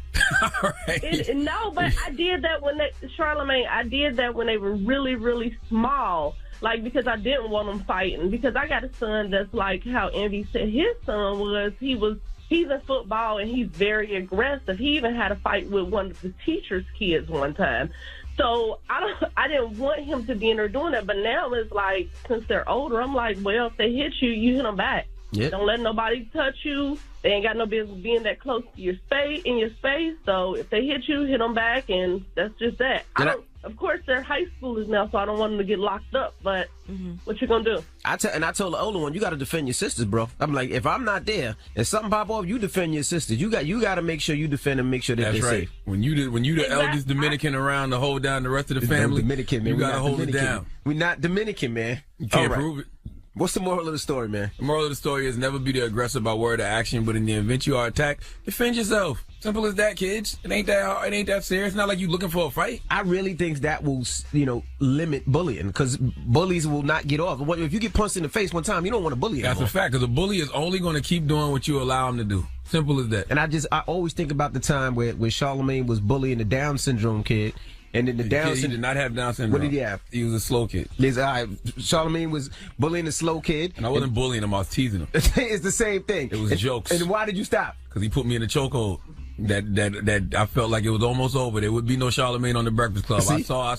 All right. No, but I did that Charlamagne, I did that when they were really, really small. Like, because I didn't want them fighting. Because I got a son that's like how Envy said his son was. He's in football, and he's very aggressive. He even had a fight with one of the teacher's kids one time. So I didn't want him to be in there doing that. But now it's like, since they're older, I'm like, well, if they hit you, you hit them back. Yep. Don't let nobody touch you. They ain't got no business being that close to your space. So if they hit you, hit them back, and that's just that. Of course, they're high schoolers now, so I don't want them to get locked up. But what you gonna do? I told the older one, you got to defend your sisters, bro. I'm like, if I'm not there and something pop off, you defend your sisters. You got to make sure you defend them, make sure that they're safe. When you the eldest Dominican around to hold down the rest of the family, Dominican, man, you got to hold it down. We're not Dominican, man. You can't prove it. What's the moral of the story, man? The moral of the story is never be the aggressor by word or action, but in the event you are attacked, defend yourself. Simple as that, kids. It ain't that hard. It ain't that serious. It's not like you looking for a fight. I really think that will, limit bullying because bullies will not get off. If you get punched in the face one time, you don't want to bully anymore. That's a fact, because a bully is only going to keep doing what you allow him to do. Simple as that. And I always think about the time where Charlamagne was bullying the Down syndrome kid. And then the Down syndrome. He did not have Down syndrome. What did he have? He was a slow kid. Charlamagne was bullying the slow kid. And I wasn't bullying him, I was teasing him. It's the same thing. It was jokes. And why did you stop? Because he put me in a chokehold. That I felt like it was almost over. There would be no Charlamagne on the Breakfast Club. See? I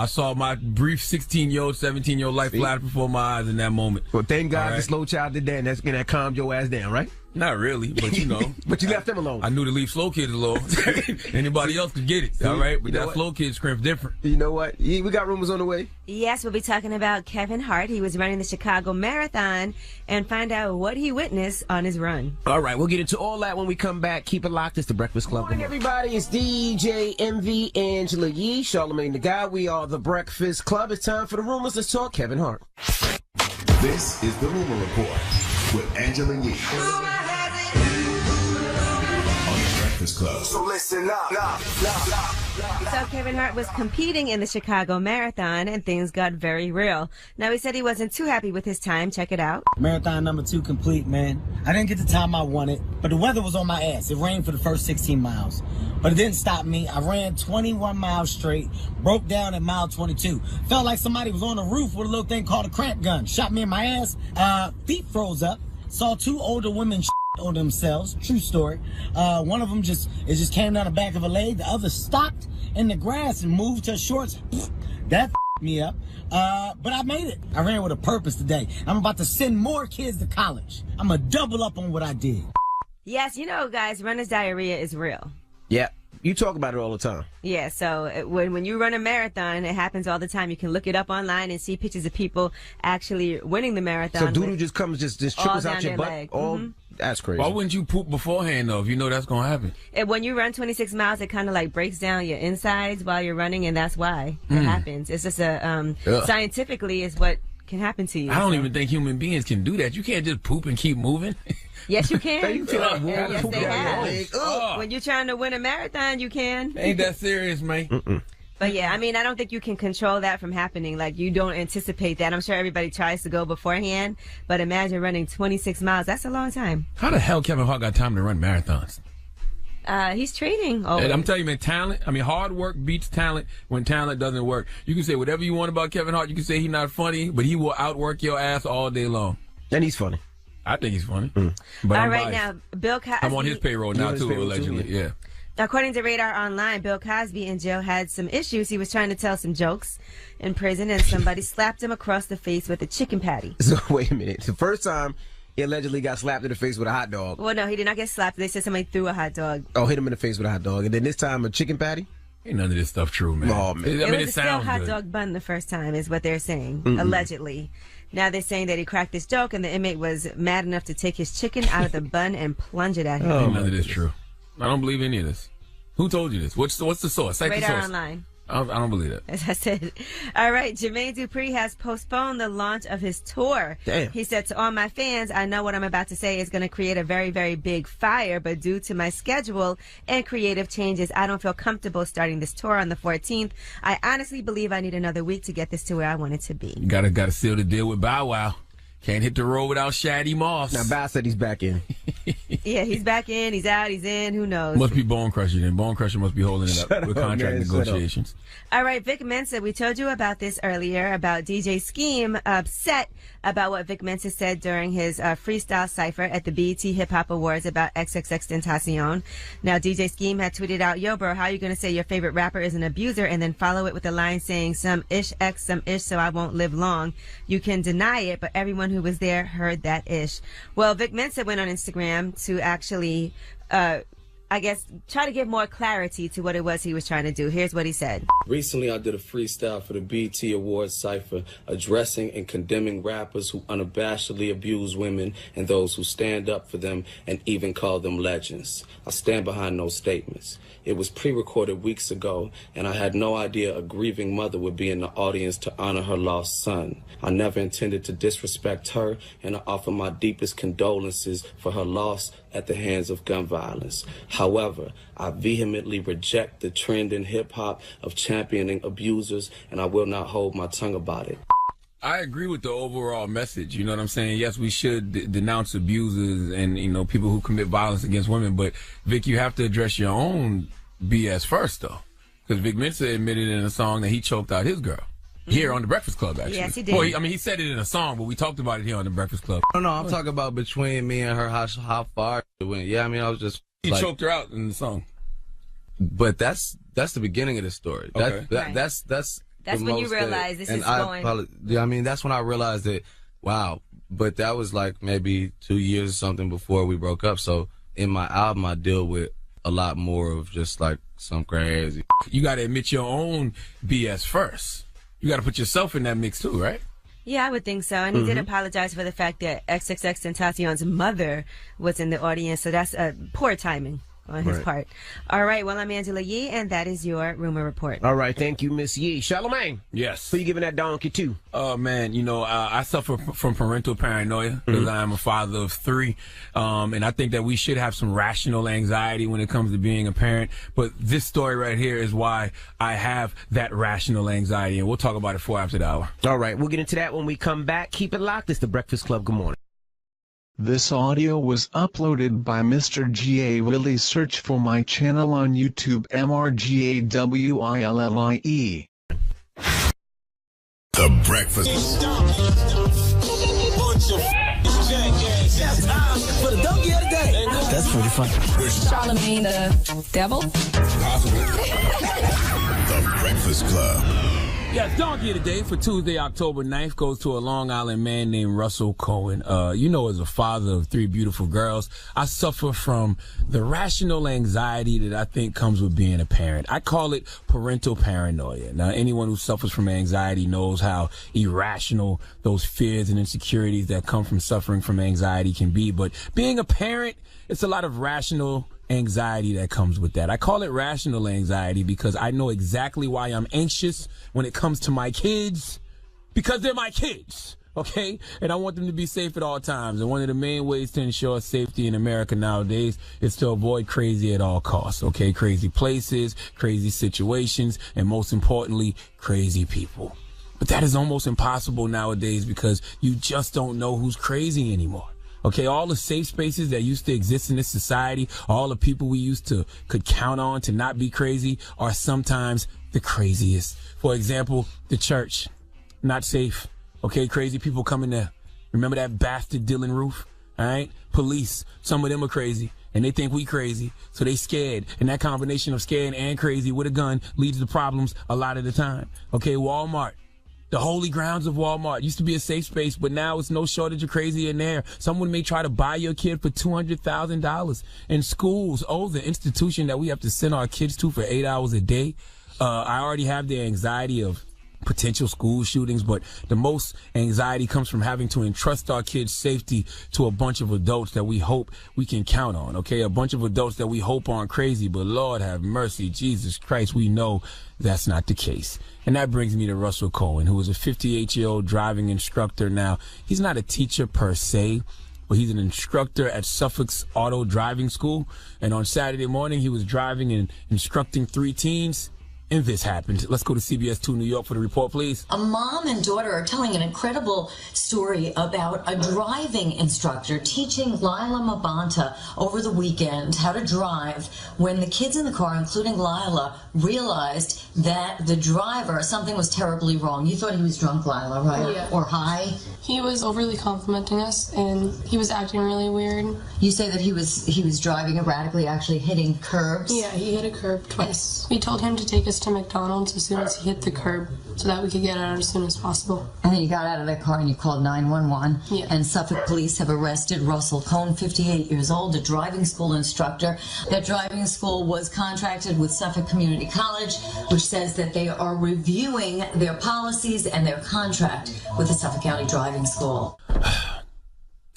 saw my brief 16-year-old, 17-year-old life flash before my eyes in that moment. Well, thank God the slow child did that, and that calmed your ass down, right? Not really, but But you left him alone. I knew to leave slow kids alone. Anybody else could get it, all right? But that slow kid scrimp's different. You know what? We got rumors on the way. Yes, we'll be talking about Kevin Hart. He was running the Chicago Marathon and find out what he witnessed on his run. All right, we'll get into all that when we come back. Keep it locked. It's the Breakfast Club. Good morning, everybody. It's DJ MV, Angela Yee, Charlamagne the Guy. We are the Breakfast Club. It's time for the rumors. Let's talk Kevin Hart. This is the Rumor Report with Angela Yee. Club. So listen up. So Kevin Hart was competing in the Chicago Marathon and things got very real. Now he said he wasn't too happy with his time. Check it out. Marathon number 2 complete, man. I didn't get the time I wanted, but the weather was on my ass. It rained for the first 16 miles. But it didn't stop me. I ran 21 miles straight, broke down at mile 22. Felt like somebody was on the roof with a little thing called a cramp gun. Shot me in my ass. Feet froze up. Saw 2 older women on themselves. True story. One of them just came down the back of a leg. The other stopped in the grass and moved her shorts. That me up. But I made it. I ran with a purpose today. I'm about to send more kids to college. I'm going to double up on what I did. Yes, you know, guys, runner's diarrhea is real. Yeah. You talk about it all the time. Yeah, so when you run a marathon, it happens all the time. You can look it up online and see pictures of people actually winning the marathon. So doodle just comes, just trickles out your butt? That's crazy. Why wouldn't you poop beforehand, though, if you know that's going to happen? And when you run 26 miles, it kind of like breaks down your insides while you're running, and that's why it happens. It's just scientifically is what can happen to you. I don't even think human beings can do that. You can't just poop and keep moving. Yes, you can. You can. Yes, they have. When you're trying to win a marathon, you can. Ain't that serious, man? But yeah, I mean, I don't think you can control that from happening. Like, you don't anticipate that. I'm sure everybody tries to go beforehand, but imagine running 26 miles. That's a long time. How the hell Kevin Hart got time to run marathons? He's training. And I'm telling you, man, hard work beats talent when talent doesn't work. You can say whatever you want about Kevin Hart. You can say he's not funny, but he will outwork your ass all day long. And he's funny. I think he's funny. But all right, now, Bill Cosby. I'm on his payroll now, too, allegedly. Yeah. According to Radar Online, Bill Cosby in jail had some issues. He was trying to tell some jokes in prison, and somebody slapped him across the face with a chicken patty. So, wait a minute. The first time, he allegedly got slapped in the face with a hot dog. Well, no, he did not get slapped. They said somebody threw a hot dog. Oh, hit him in the face with a hot dog. And then this time, a chicken patty? Ain't none of this stuff true, man. Oh, man. It was a stale hot dog bun the first time, is what they're saying, allegedly. Now they're saying that he cracked this joke, and the inmate was mad enough to take his chicken out of the bun and plunge it at him. Ain't none of this true. I don't believe any of this. Who told you this? What's the source? Cite Radar the source. Online. I don't believe that. As I said. All right, Jermaine Dupri has postponed the launch of his tour. Damn. He said, to all my fans, I know what I'm about to say is going to create a very, very big fire, but due to my schedule and creative changes, I don't feel comfortable starting this tour on the 14th. I honestly believe I need another week to get this to where I want it to be. You gotta seal the deal with Bow Wow. Can't hit the road without Shady Moss. Now, Bow said he's back in. Yeah, he's back in, he's out, he's in, who knows? Must be Bone Crusher then. Bone Crusher must be holding it up with contract negotiations. All right, Vic Mensa, we told you about this earlier, about DJ Scheme upset about what Vic Mensa said during his freestyle cypher at the BET Hip Hop Awards about XXXTentacion. Now, DJ Scheme had tweeted out, yo, bro, how are you going to say your favorite rapper is an abuser and then follow it with a line saying some ish X, some ish so I won't live long? You can deny it, but everyone who was there heard that ish. Well, Vic Mensa went on Instagram to actually, I guess, try to give more clarity to what it was he was trying to do. Here's what he said. Recently, I did a freestyle for the BET Awards cypher addressing and condemning rappers who unabashedly abuse women and those who stand up for them and even call them legends. I stand behind those statements. It was pre-recorded weeks ago, and I had no idea a grieving mother would be in the audience to honor her lost son. I never intended to disrespect her, and I offer my deepest condolences for her loss at the hands of gun violence. However, I vehemently reject the trend in hip-hop of championing abusers, and I will not hold my tongue about it. I agree with the overall message. You know what I'm saying? Yes, we should denounce abusers and, people who commit violence against women. But, Vic, you have to address your own BS first, though. Because Vic Mensa admitted in a song that he choked out his girl. Here on The Breakfast Club, actually. Yes, he did. Well, he said it in a song, but we talked about it here on The Breakfast Club. No, I'm talking about between me and her, how far it went. Yeah, I was just... He choked her out in the song. But that's the beginning of the story. Okay. That's when you realize this is going... that's when I realized that, wow. But that was like maybe 2 years or something before we broke up. So in my album, I deal with a lot more of just like some crazy. You got to admit your own BS first. You got to put yourself in that mix too, right? Yeah, I would think so. And he did apologize for the fact that XXXTentacion's mother was in the audience. So that's poor timing on his part. All right. Well, I'm Angela Yee, and that is your Rumor Report. All right. Thank you, Miss Yee. Charlamagne. Yes. Who you giving that donkey to? Oh, man. I suffer from parental paranoia because I am a father of 3. And I think that we should have some rational anxiety when it comes to being a parent. But this story right here is why I have that rational anxiety. And we'll talk about it 4 after the hour. All right. We'll get into that when we come back. Keep it locked. It's The Breakfast Club. Good morning. This audio was uploaded by Mr. G.A. Willie. Search for my channel on YouTube, MRGAWILLIE. The Breakfast. For the donkey of the day. That's pretty funny. Charlamagne the devil? Possibly. The Breakfast Club. Yeah, Donkey of the Day for Tuesday, October 9th goes to a Long Island man named Russell Cohen. As a father of 3 beautiful girls, I suffer from the rational anxiety that I think comes with being a parent. I call it parental paranoia. Now, anyone who suffers from anxiety knows how irrational those fears and insecurities that come from suffering from anxiety can be. But being a parent, it's a lot of rational anxiety that comes with that. I call it rational anxiety because I know exactly why I'm anxious when it comes to my kids, because they're my kids, okay? And I want them to be safe at all times. And one of the main ways to ensure safety in America nowadays is to avoid crazy at all costs, okay? Crazy places, crazy situations, and most importantly, crazy people. But that is almost impossible nowadays because you just don't know who's crazy anymore. Okay, all the safe spaces that used to exist in this society, all the people we could count on to not be crazy are sometimes the craziest. For example, the church, not safe. Okay, crazy people coming there. Remember that bastard Dylan Roof? All right, police, some of them are crazy. And they think we crazy, so they scared. And that combination of scared and crazy with a gun leads to problems a lot of the time. Okay, Walmart. The holy grounds of Walmart used to be a safe space, but now it's no shortage of crazy in there. Someone may try to buy your kid for $200,000. And schools, the institution that we have to send our kids to for 8 hours a day. I already have the anxiety of potential school shootings, but the most anxiety comes from having to entrust our kids' safety to a bunch of adults that we hope we can count on, okay? A bunch of adults that we hope aren't crazy, but Lord have mercy, Jesus Christ, we know that's not the case. And that brings me to Russell Cohen, who is a 58-year-old driving instructor. Now, he's not a teacher per se, but he's an instructor at Suffolk's Auto Driving School. And on Saturday morning, he was driving and instructing 3 teens. And this happened. Let's go to CBS 2 New York for the report, please. A mom and daughter are telling an incredible story about a driving instructor teaching Lila Mabanta over the weekend how to drive when the kids in the car, including Lila, realized that the driver, something was terribly wrong. You thought he was drunk, Lila, right? Yeah. Or high? He was overly complimenting us, and he was acting really weird. You say that he was driving erratically, actually hitting curbs? Yeah, he hit a curb twice. We told him to take us to McDonald's as soon as he hit the curb so that we could get out as soon as possible. And then you got out of that car and you called 911. Yeah. And Suffolk police have arrested Russell Cohen, 58 years old, a driving school instructor. That driving school was contracted with Suffolk Community College, which says that they are reviewing their policies and their contract with the Suffolk County Driving School.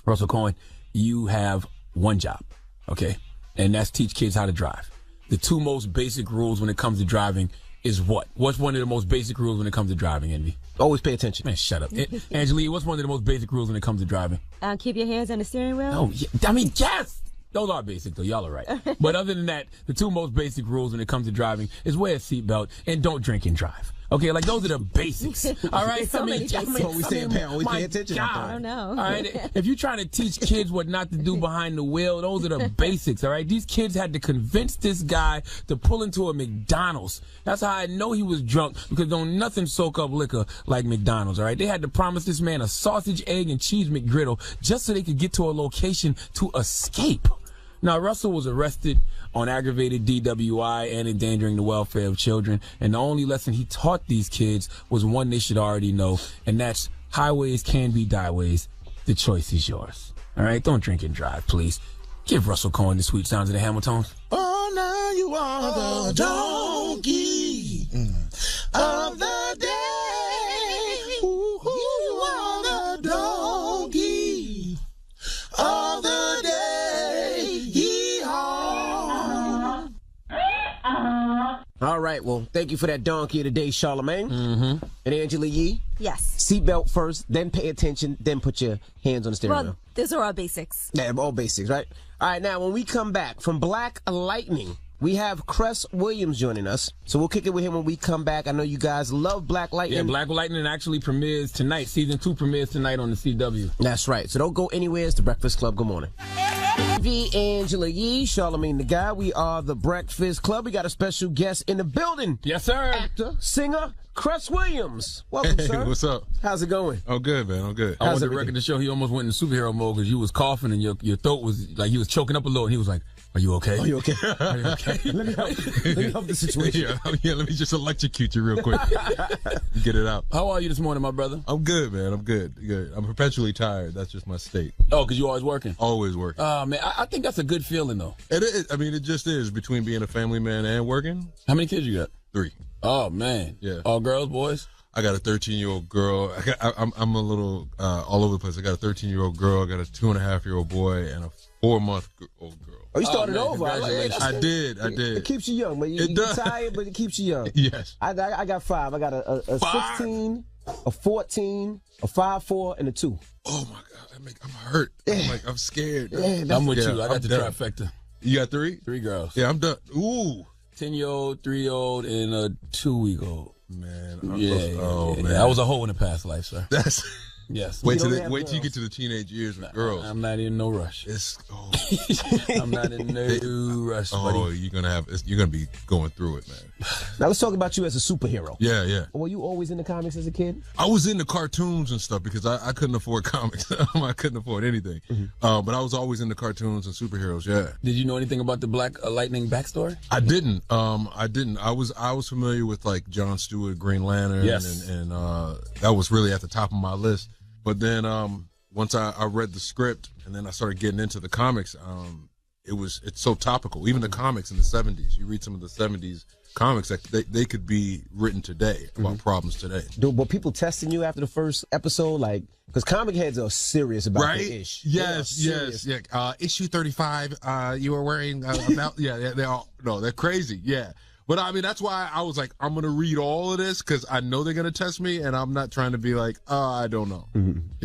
Russell Cohen, you have one job, okay? And that's teach kids how to drive. The 2 most basic rules when it comes to driving is what? What's one of the most basic rules when it comes to driving, Envy? Always pay attention. Man, shut up. Angelique, what's one of the most basic rules when it comes to driving? Keep your hands on the steering wheel. Oh, yeah. I mean, yes! Those are basic, though. Y'all are right. But other than that, the 2 most basic rules when it comes to driving is wear a seatbelt and don't drink and drive. Okay, like those are the basics. All right, So many basics. That's what we say, pal. We my pay attention. God. I don't know. All right, if you're trying to teach kids what not to do behind the wheel, those are the basics. All right, these kids had to convince this guy to pull into a McDonald's. That's how I know he was drunk, because don't nothing soak up liquor like McDonald's. All right, they had to promise this man a sausage, egg, and cheese McGriddle just so they could get to a location to escape. Now, Russell was arrested on aggravated DWI and endangering the welfare of children. And the only lesson he taught these kids was one they should already know, and that's highways can be highways. The choice is yours. All right? Don't drink and drive, please. Give Russell Cohen the sweet sounds of the Hamiltones. Oh, now you are the donkey of the day. Ooh, you are the donkey of the day. All right, well, thank you for that donkey of the day, Charlamagne. Mm-hmm. And Angela Yee? Yes. Seatbelt first, then pay attention, then put your hands on the steering wheel. Well, those are all basics. Yeah, all basics, right? All right, now, when we come back from Black Lightning, we have Cress Williams joining us. So we'll kick it with him when we come back. I know you guys love Black Lightning. Yeah, Black Lightning actually premieres tonight. Season 2 premieres tonight on the CW. That's right. So don't go anywhere. It's The Breakfast Club. Good morning. Angela Yee, Charlamagne the Guy. We are the Breakfast Club. We got a special guest in the building. Yes, sir. Actor, singer, Cress Williams. Welcome, Hey, sir. what's up? How's it going? I'm good, man. I'm good. I want the record to show he almost went into superhero mode because you was coughing and your throat was like you was choking up a little, and he was like, "Are you okay? Are you okay? Are you okay?" Let me help the situation. Yeah, let me just electrocute you real quick. Get it out. How are you this morning, my brother? I'm good, man. I'm good. I'm perpetually tired. That's just my state. Oh, because you always working? Always working. Man, I think that's a good feeling, though. It is. I mean, it just is between being a family man and working. How many kids you got? 3. Oh, man. Yeah. All girls, boys? I got a 13-year-old girl. I'm a little all over the place. I got a 13-year-old girl. I got a 2.5-year-old boy and a 4-month-old girl. Oh, you started man, over. I did. It keeps you young, but you does. tired, but it keeps you young. Yes. I got 5. I got a 16, a 14, a 5'4", and a 2. Oh my God, I'm hurt. I'm scared. Yeah, I'm with you. I got the done. trifecta. You got 3? 3 girls. Yeah, I'm done. Ooh. 10-year-old, 3-year-old, and a 2-week-old. Man. Man. Man. I was a hoe in the past life, sir. That's. Yes. Wait till you get to the teenage years with girls. I'm not in no rush. I'm not in no rush, buddy. Oh, you're gonna be going through it, man. Now let's talk about you as a superhero. Yeah. Were you always in the comics as a kid? I was into cartoons and stuff because I couldn't afford comics. I couldn't afford anything. But I was always into cartoons and superheroes. Yeah. Did you know anything about the Black Lightning backstory? I didn't. I was familiar with like Jon Stewart, Green Lantern, yes, and that was really at the top of my list. But then once I read the script and then I started getting into the comics, it's so topical. Even the comics in the 70s, you read some of the 70s comics that they could be written today about problems today. Were people testing you after the first episode? Like, because comic heads are serious about the ish. Yes. Yeah. Issue 35, you were wearing about, they're crazy. Yeah. But I mean, that's why I was like, I'm going to read all of this because I know they're going to test me and I'm not trying to be like, I don't know.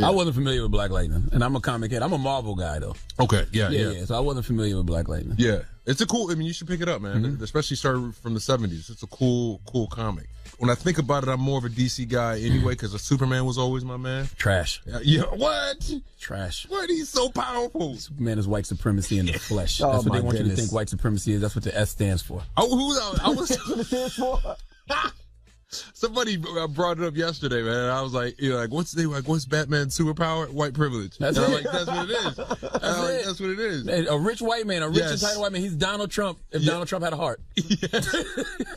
I wasn't familiar with Black Lightning, and I'm a comic head. I'm a Marvel guy, though. Okay, yeah. So I wasn't familiar with Black Lightning. Yeah. It's you should pick it up, man. Especially started from the 70s. It's a cool comic. When I think about it, I'm more of a DC guy anyway because Superman was always my man. Trash. Yeah, what? Trash. What? He's so powerful. Superman is white supremacy in the flesh. Oh, that's what they want you to goodness. think white supremacy is. That's what the S stands for. I was somebody brought it up yesterday, man. And I was like, what's Batman's superpower? White privilege. That's and I'm it. like, that's what it is. That's what it is. Man, a rich white man, entitled white man. He's Donald Trump. If Donald Trump had a heart.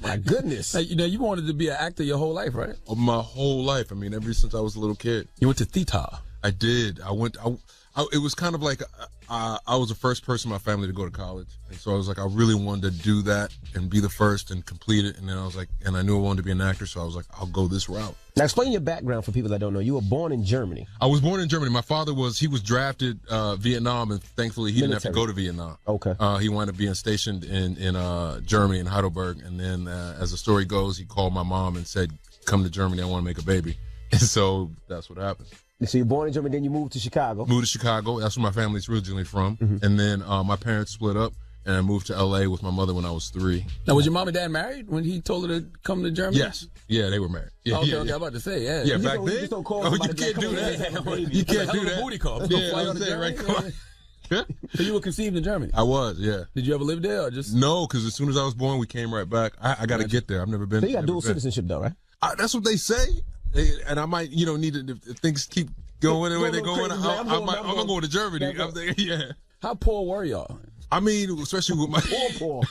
My goodness. Hey, you wanted to be an actor your whole life, right? My whole life. I mean, ever since I was a little kid. You went to theater. I did. It was kind of like I was the first person in my family to go to college, and so I was like, I really wanted to do that and be the first and complete it. And then I was like, and I knew I wanted to be an actor, so I was like, I'll go this route. Now explain your background for people that don't know. You were born in Germany. I was born in Germany. My father was drafted Vietnam, and thankfully he didn't have to go to Vietnam. Okay. He wound up being stationed in Germany, in Heidelberg, and then as the story goes, he called my mom and said, "Come to Germany, I want to make a baby." And so that's what happened. So you're born in Germany, then you moved to Chicago. Moved to Chicago. That's where my family's originally from. And then my parents split up, and I moved to L.A. with my mother when I was 3. Now, was your mom and dad married when he told her to come to Germany? Yes. Yeah, they were married. Yeah, okay, yeah. I'm about to say, yeah. Yeah, back You then? just don't call Oh, you somebody can't like, do "Come on, that. have a baby." You can't do Hell of a that. booty call. Yeah, Fly I'm on to saying, right? Germany? So you were conceived in Germany? I was, yeah. Did you ever live there or just? No, because as soon as I was born, we came right back. I got to get there. I've never been. So you got dual been. citizenship though, right? That's what they say. And I might, need to, if things keep going the way they're going, I'm going to go to Germany. I'm there, yeah. How poor were y'all? I mean, especially with my poor.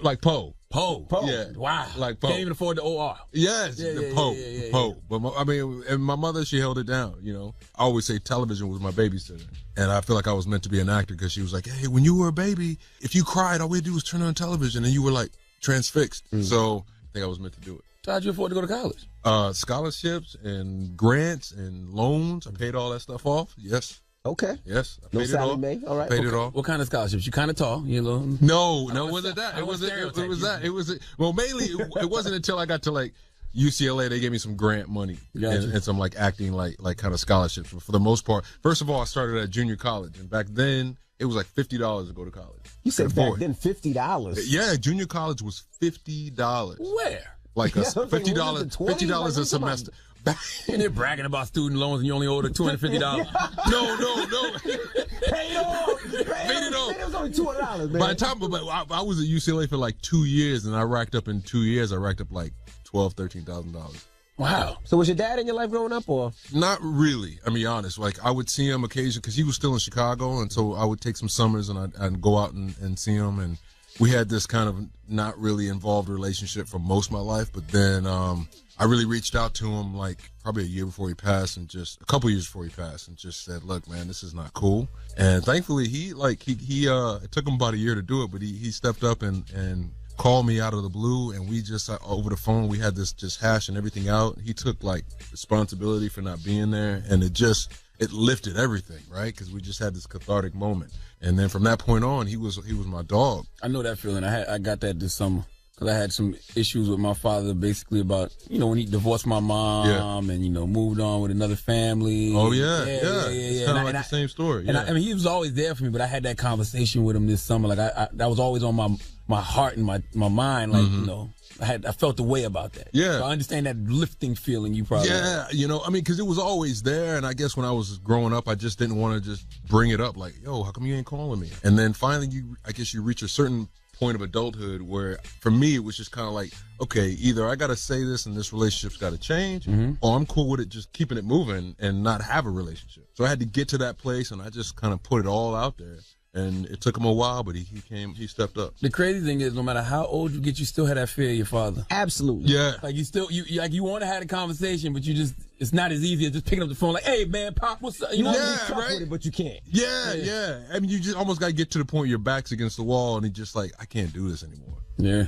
like Poe. Poe. Yeah. Wow. Like Poe. Can't even afford the OR. Yes, Yeah, the yeah, Poe. yeah, yeah, Poe. But and my mother, she held it down, I always say television was my babysitter. And I feel like I was meant to be an actor because she was like, hey, when you were a baby, if you cried, all we had to do was turn on television and you were like transfixed. So I think I was meant to do it. So how'd you afford to go to college? Scholarships and grants and loans. I paid all that stuff off. Yes. Okay. Yes. I No paid it Sally all. Mae. All right. Paid it all. What kind of scholarships? You kind of tall. You little. No, it wasn't that. It was that. It was mainly it wasn't until I got to like UCLA they gave me some grant money and some like acting like kind of scholarships. But for the most part, first of all, I started at junior college, and back then it was like $50 to go to college. You said back then $50. Yeah, junior college was $50. Where? Like $50 $50 a semester. And they're bragging about student loans and you only owed $250. No. Paid off. only $200, man. By the time, but I was at UCLA for like 2 years, and I racked up like $12,000-$13,000. Wow. So was your dad in your life growing up, or? Not really. I mean, honest. Like, I would see him occasionally because he was still in Chicago, and so I would take some summers and I'd go out and see him, and we had this kind of not really involved relationship for most of my life. But then I really reached out to him like probably a year before he passed, and just a couple years before he passed, and just said, "Look, man, this is not cool." And thankfully, he it took him about a year to do it, but he stepped up and called me out of the blue, and we just over the phone we had this just hashing everything out. He took like responsibility for not being there, and it lifted everything, right? Because we just had this cathartic moment, and then from that point on, he was my dog. I know that feeling. I got that this summer because I had some issues with my father, basically about when he divorced my mom and moved on with another family. Oh yeah. It's kind of like the same story. And I mean, he was always there for me, but I had that conversation with him this summer. Like that was always on my heart and my mind. Like I felt the way about that. Yeah. So I understand that lifting feeling you probably. Yeah, I mean, because it was always there, and I guess when I was growing up, I just didn't want to just bring it up. Like, yo, how come you ain't calling me? And then finally, I guess you reach a certain point of adulthood where, for me, it was just kind of like, okay, either I got to say this and this relationship's got to change, or I'm cool with it just keeping it moving and not have a relationship. So I had to get to that place, and I just kind of put it all out there. And it took him a while, but he stepped up. The crazy thing is, no matter how old you get, you still have that fear of your father. Absolutely. Yeah. Like you want to have a conversation, but it's not as easy as just picking up the phone like, hey man, Pop, what's up? You want to be right? tough with it, but you can't. Yeah. I mean, you just almost got to get to the point your back's against the wall, and you're just like, I can't do this anymore. Yeah.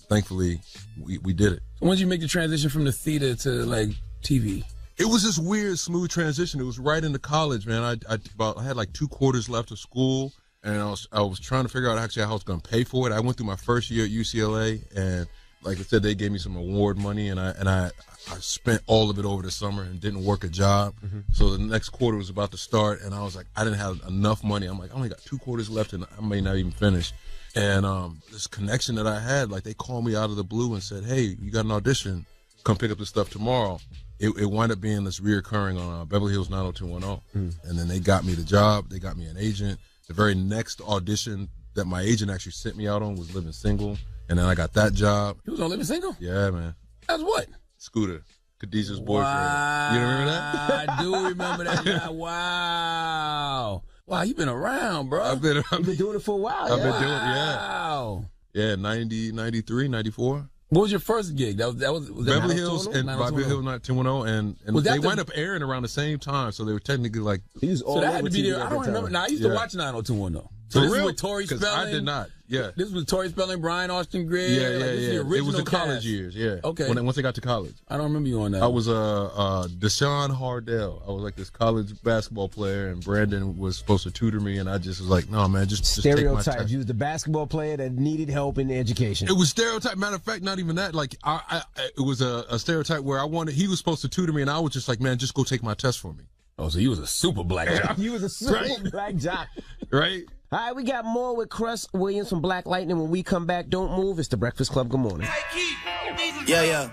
Thankfully, we did it. So when did you make the transition from the theater to like TV? It was this weird, smooth transition. It was right into college, man. I had like 2 quarters left of school. And I was trying to figure out actually how I was going to pay for it. I went through my first year at UCLA, and like I said, they gave me some award money, and I spent all of it over the summer and didn't work a job. So the next quarter was about to start, and I was like, I didn't have enough money. I'm like, I only got 2 quarters left, and I may not even finish. And this connection that I had, like they called me out of the blue and said, hey, you got an audition. Come pick up this stuff tomorrow. It wound up being this reoccurring on Beverly Hills 90210. And then they got me the job. They got me an agent. The very next audition that my agent actually sent me out on was Living Single, and then I got that job. You was on Living Single? Yeah, man. That's what? Scooter, Khadijah's boyfriend. You remember that? I do remember that guy. Wow, you been around, bro. I've been You've been doing it for a while. I've been doing it, Wow. Yeah, 90, 93, 94. What was your first gig? That was Beverly Hills and Beverly Hills 90210, and they wound up airing around the same time, so they were technically like. So that had to be there. I don't remember. Now I used to watch 90210. So this real? is with Tori Spelling. I did not. Yeah. This was Tori Spelling, Brian Austin Gray. Yeah. It was the college years. Yeah. Okay. Once I got to college. I don't remember you on that. I was Deshaun Hardell. I was like this college basketball player, and Brandon was supposed to tutor me, and I just was like, no, man, just take my time. You was the basketball player that needed help in education. It was stereotype. Matter of fact, not even that. Like it was a stereotype where he was supposed to tutor me, and I was just like, man, just go take my test for me. Oh, so you was a super black jock. You was a super black jock. Right? All right, we got more with Cress Williams from Black Lightning. When we come back, don't move. It's the Breakfast Club. Good morning. Yeah.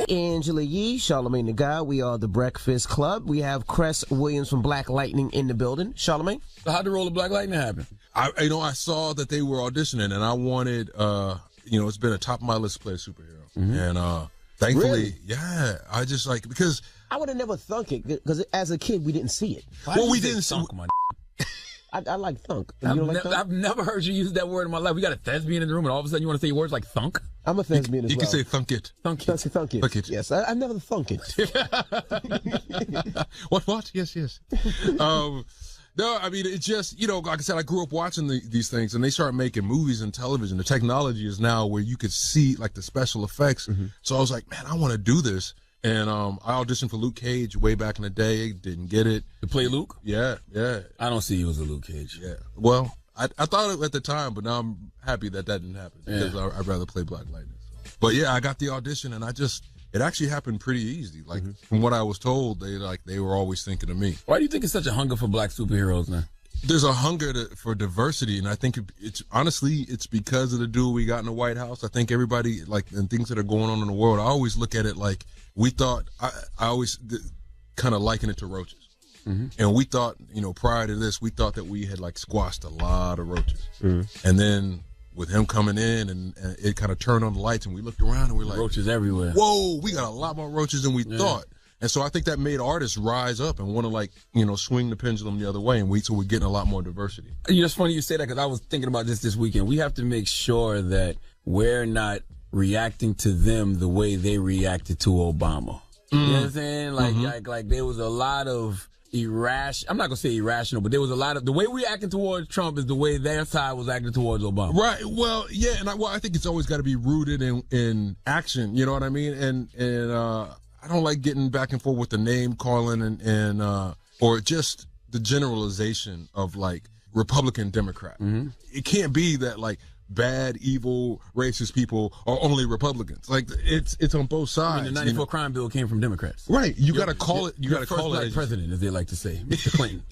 Angela Yee, Charlamagne the God. We are the Breakfast Club. We have Cress Williams from Black Lightning in the building. Charlamagne? So how'd the role of Black Lightning happen? I saw that they were auditioning, and I wanted, it's been a top of my list to play a superhero. And thankfully, Really? yeah, I just like, because I would have never thunk it, because as a kid, we didn't see it. we didn't see my I like thunk. You don't like thunk? I've never heard you use that word in my life. We got a thespian in the room, and all of a sudden you want to say words like thunk? I'm a thespian as well. You can say thunk it. Thunk it. Thunk it. Thunk it. Yes, I never thunk it. What? Yes. No, I mean, it's just, like I said, I grew up watching these things, and they started making movies and television. The technology is now where you could see, like, the special effects. So I was like, man, I want to do this. And I auditioned for Luke Cage way back in the day. Didn't get it. To play Luke? Yeah. I don't see you as a Luke Cage. Yeah. Well, I thought it at the time, but now I'm happy that didn't happen because I'd rather play Black Lightning. So. But yeah, I got the audition, and it actually happened pretty easy. Like from what I was told, they were always thinking of me. Why do you think it's such a hunger for black superheroes now? There's a hunger for diversity, and I think it's honestly because of the dude we got in the White House. I think everybody and things that are going on in the world. I always look at it like we thought. I always kind of liken it to roaches. And we thought, prior to this, we thought that we had like squashed a lot of roaches. And then with him coming in and it kind of turned on the lights and we looked around and we're like, roaches everywhere. Whoa, we got a lot more roaches than we thought. And so I think that made artists rise up and want to swing the pendulum the other way. And so we're getting a lot more diversity. It's funny you say that because I was thinking about this weekend. We have to make sure that we're not reacting to them the way they reacted to Obama. You know what I'm saying? Like there was a lot of irrational. I'm not gonna say irrational, but there was a lot of the way we acting towards Trump is the way their side was acting towards Obama. Right. Well, yeah, and I think it's always got to be rooted in action. You know what I mean? And I don't like getting back and forth with the name calling and or just the generalization of like Republican Democrat. It can't be that like bad, evil, racist people are only Republicans. Like it's on both sides. I mean, the 94 crime bill came from Democrats. Right. You got to call it. You got to call it. Black president, as they like to say, Mr. Clinton.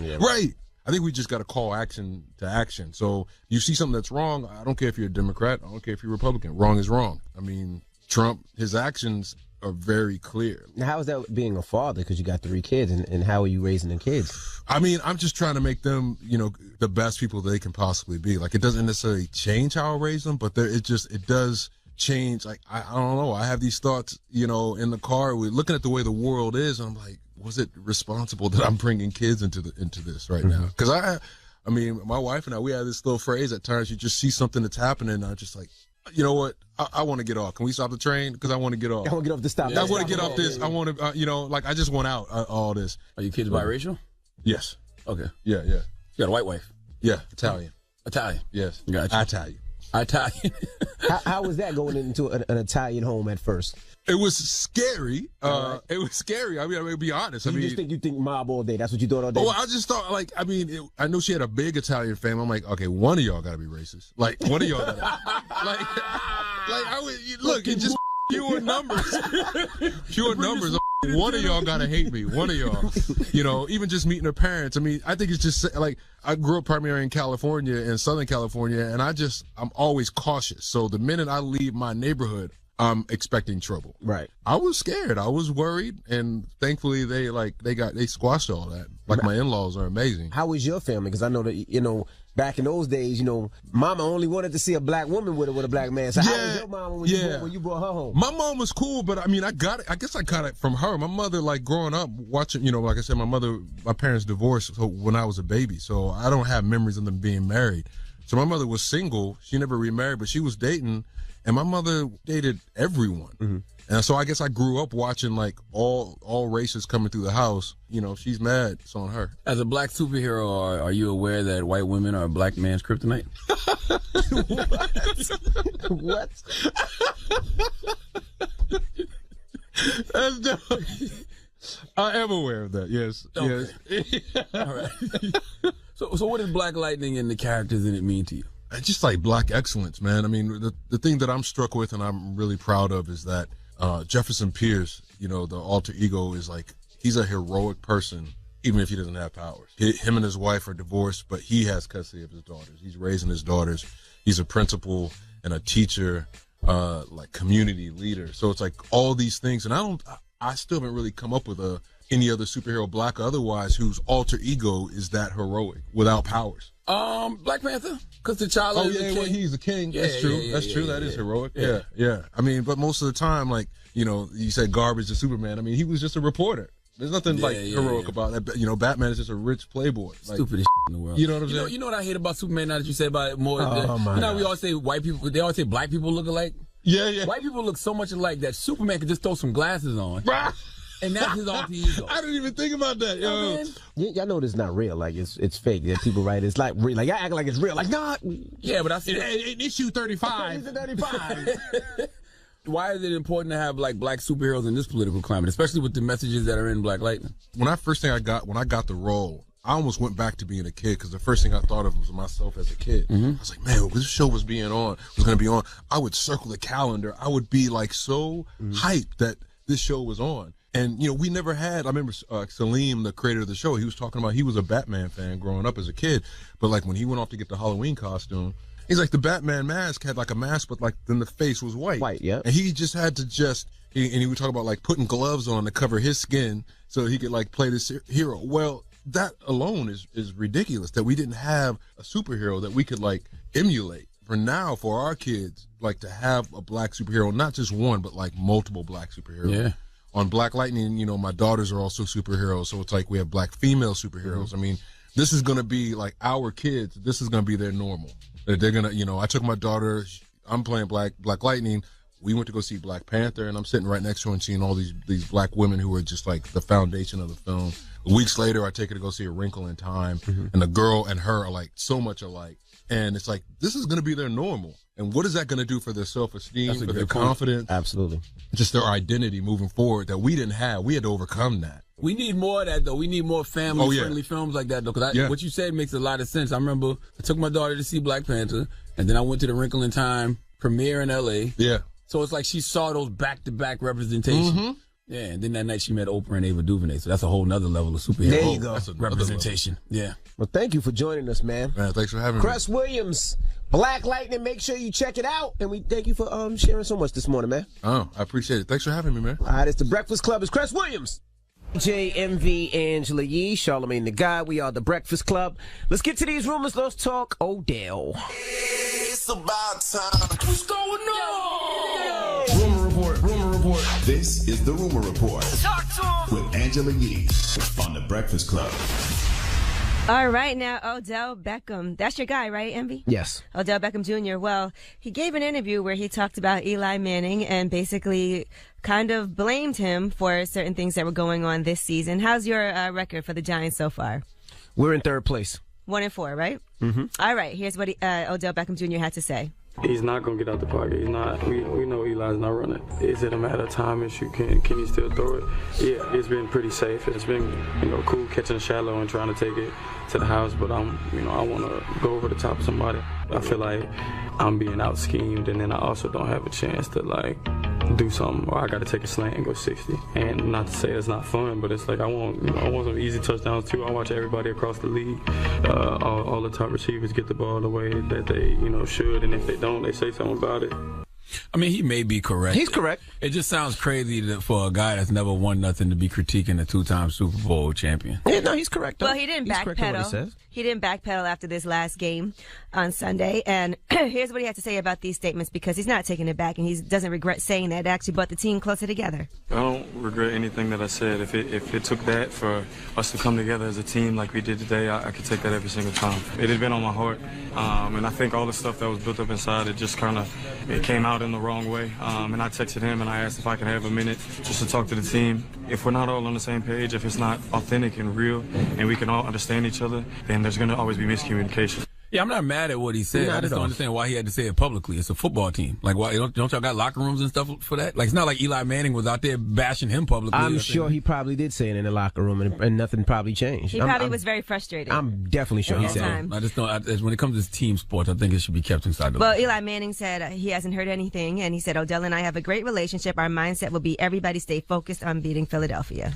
Yeah. Right. I think we just got to call action to action. So you see something that's wrong. I don't care if you're a Democrat. I don't care if you're Republican. Wrong is wrong. I mean, Trump, his actions are very clear. Now, how is that being a father? Because you got 3 kids, and how are you raising the kids? I mean, I'm just trying to make them, the best people they can possibly be. Like, it doesn't necessarily change how I raise them, but it does change. Like, I don't know. I have these thoughts, in the car. We're looking at the way the world is, and I'm like, was it responsible that I'm bringing kids into this right now? Because I mean, my wife and I, we have this little phrase at times. You just see something that's happening, and I'm just like, you know what? I want to get off. Can we stop the train? Because I want to get off. I want to get off the stop. I want to get off this. I want to, I just want out all this. Are your kids biracial? Yes. Okay. Yeah. You got a white wife? Yeah. Italian. Yes. Gotcha. Italian. How was that going into an Italian home at first? It was scary. It was scary. I mean, I'm gonna be honest. So you think mob all day? That's what you thought all day? Well, I just thought, I know she had a big Italian family. I'm like, okay, one of y'all gotta be racist. Like, one of y'all gotta, look, it just pure numbers. Pure numbers. One of y'all gotta hate me. One of y'all. Even just meeting her parents. I mean, I think it's just like, I grew up primarily in California, in Southern California, and I'm always cautious. So the minute I leave my neighborhood, I'm expecting trouble. Right. I was scared. I was worried, and thankfully they squashed all that. Like, my in-laws are amazing. How was your family? Because I know that back in those days, Mama only wanted to see a black woman with a black man. So how was your mama when you brought her home? My mom was cool, but I mean, I guess I got it from her. My mother, like, growing up watching, like I said, my parents divorced when I was a baby, so I don't have memories of them being married. So my mother was single. She never remarried, but she was dating. And my mother dated everyone. And so I guess I grew up watching like all races coming through the house. She's mad, it's on her. As a black superhero, are you aware that white women are a black man's kryptonite? What? That's dope. I am aware of that, yes. Okay. Yes. All right. So what does Black Lightning and the characters in it mean to you? Just like black excellence, man. I mean, the thing that I'm struck with and I'm really proud of is that Jefferson Pierce, the alter ego, is like, he's a heroic person, even if he doesn't have powers. Him and his wife are divorced, but he has custody of his daughters. He's raising his daughters. He's a principal and a teacher, like community leader. So it's like all these things. And I still haven't really come up with any other superhero, black or otherwise, whose alter ego is that heroic without powers. Black Panther, because T'Challa is the king. Well, he's the king. That's true. That's true. That is heroic. Yeah. I mean, but most of the time, like, you said garbage to Superman. I mean, he was just a reporter. There's nothing heroic about that. Batman is just a rich playboy. Like, stupidest in the world. You know what I'm saying? You know what I hate about Superman now that you say about it more? My God. We always say white people, they always say black people look alike. Yeah. White people look so much alike that Superman could just throw some glasses on. And that's his alter ego. I didn't even think about that, yo. Y'all know this is not real. Like, it's fake. That people write it's like real. Like, y'all act like it's real. Like, nah. Yeah, but I see issue 35. It's 35. Why is it important to have like black superheroes in this political climate, especially with the messages that are in Black Lightning? When I got the role, I almost went back to being a kid because the first thing I thought of was myself as a kid. I was like, man, when this show was going to be on, I would circle the calendar. I would be like so hyped that this show was on. And, we never had, I remember Salim, the creator of the show, he was talking about, he was a Batman fan growing up as a kid. But like when he went off to get the Halloween costume, he's like, the Batman mask had like a mask, but like then the face was white. White, yeah. And he just had to he would talk about like putting gloves on to cover his skin so he could like play this hero. Well, that alone is ridiculous that we didn't have a superhero that we could like emulate. For now, for our kids, like to have a black superhero, not just one, but like multiple black superheroes. Yeah. On Black Lightning, you know, my daughters are also superheroes, so it's like we have black female superheroes. Mm-hmm. I mean, this is going to be like our kids. This is going to be their normal. They're going to, you know, I took my daughter, I'm playing Black Lightning. We went to go see Black Panther, and I'm sitting right next to her and seeing all these black women who are just like the foundation of the film. Weeks later, I take her to go see A Wrinkle in Time, and the girl and her are like so much alike. And it's like, this is going to be their normal. And what is that going to do for their self-esteem, for their confidence? Absolutely. Just their identity moving forward that we didn't have. We had to overcome that. We need more of that, though. We need more family-friendly films like that, though. Because what you said makes a lot of sense. I remember I took my daughter to see Black Panther, and then I went to the Wrinkle in Time premiere in L.A. Yeah. So it's like she saw those back-to-back representations. Mm-hmm. Yeah, and then that night she met Oprah and Ava DuVernay. So that's a whole nother level of superhero There you go. representation. Yeah. Well, thank you for joining us, man. Man, thanks for having me. Cress Williams, Black Lightning. Make sure you check it out. And we thank you for sharing so much this morning, man. Oh, I appreciate it. Thanks for having me, man. All right, it's the Breakfast Club. It's Cress Williams. JMV, Angela Yee, Charlamagne the God. We are the Breakfast Club. Let's get to these rumors. Let's talk Odell. It's about time. What's going on? Rumor report. This is the Rumor Report. Talk to him. With Angela Yee on the Breakfast Club. All right, now Odell Beckham. That's your guy, right, Envy? Yes. Odell Beckham Jr. Well, he gave an interview where he talked about Eli Manning and basically kind of blamed him for certain things that were going on this season. How's your record for the Giants so far? We're in third place. 1-4, right? Mm-hmm. All right, here's what Odell Beckham Jr. had to say. He's not going to get out the pocket. He's not. We know Eli's not running. Is it a matter of time issue? Can he still throw it? Yeah, it's been pretty safe. It's been, cool catching shallow and trying to take it to the house, but I want to go over the top of somebody. I feel like I'm being out schemed, and then I also don't have a chance to do something, or I got to take a slant and go 60. And not to say it's not fun, but it's like I want some easy touchdowns too. I watch everybody across the league, all the top receivers get the ball the way that they should, and if they don't, they say something about it. I mean, he may be correct. He's correct. It just sounds crazy for a guy that's never won nothing to be critiquing a two-time Super Bowl champion. Yeah, no, he's correct. Well, he didn't backpedal. He didn't backpedal after this last game on Sunday. And here's what he had to say about these statements, because he's not taking it back and he doesn't regret saying that. It actually brought the team closer together. I don't regret anything that I said. If it took that for us to come together as a team like we did today, I could take that every single time. It had been on my heart. And I think all the stuff that was built up inside, it came out in the wrong way. And I texted him and I asked if I could have a minute just to talk to the team. If we're not all on the same page, if it's not authentic and real, and we can all understand each other, then there's going to always be miscommunication. Yeah, I'm not mad at what he said. I just don't understand why he had to say it publicly. It's a football team. Like, why don't y'all got locker rooms and stuff for that? Like, it's not like Eli Manning was out there bashing him publicly. I'm sure he probably did say it in the locker room, and nothing probably changed. He probably was very frustrated. I'm definitely sure he said it. I just don't. When it comes to team sports, I think it should be kept inside the Well, Eli Manning said he hasn't heard anything, and he said, Odell and I have a great relationship. Our mindset will be everybody stay focused on beating Philadelphia.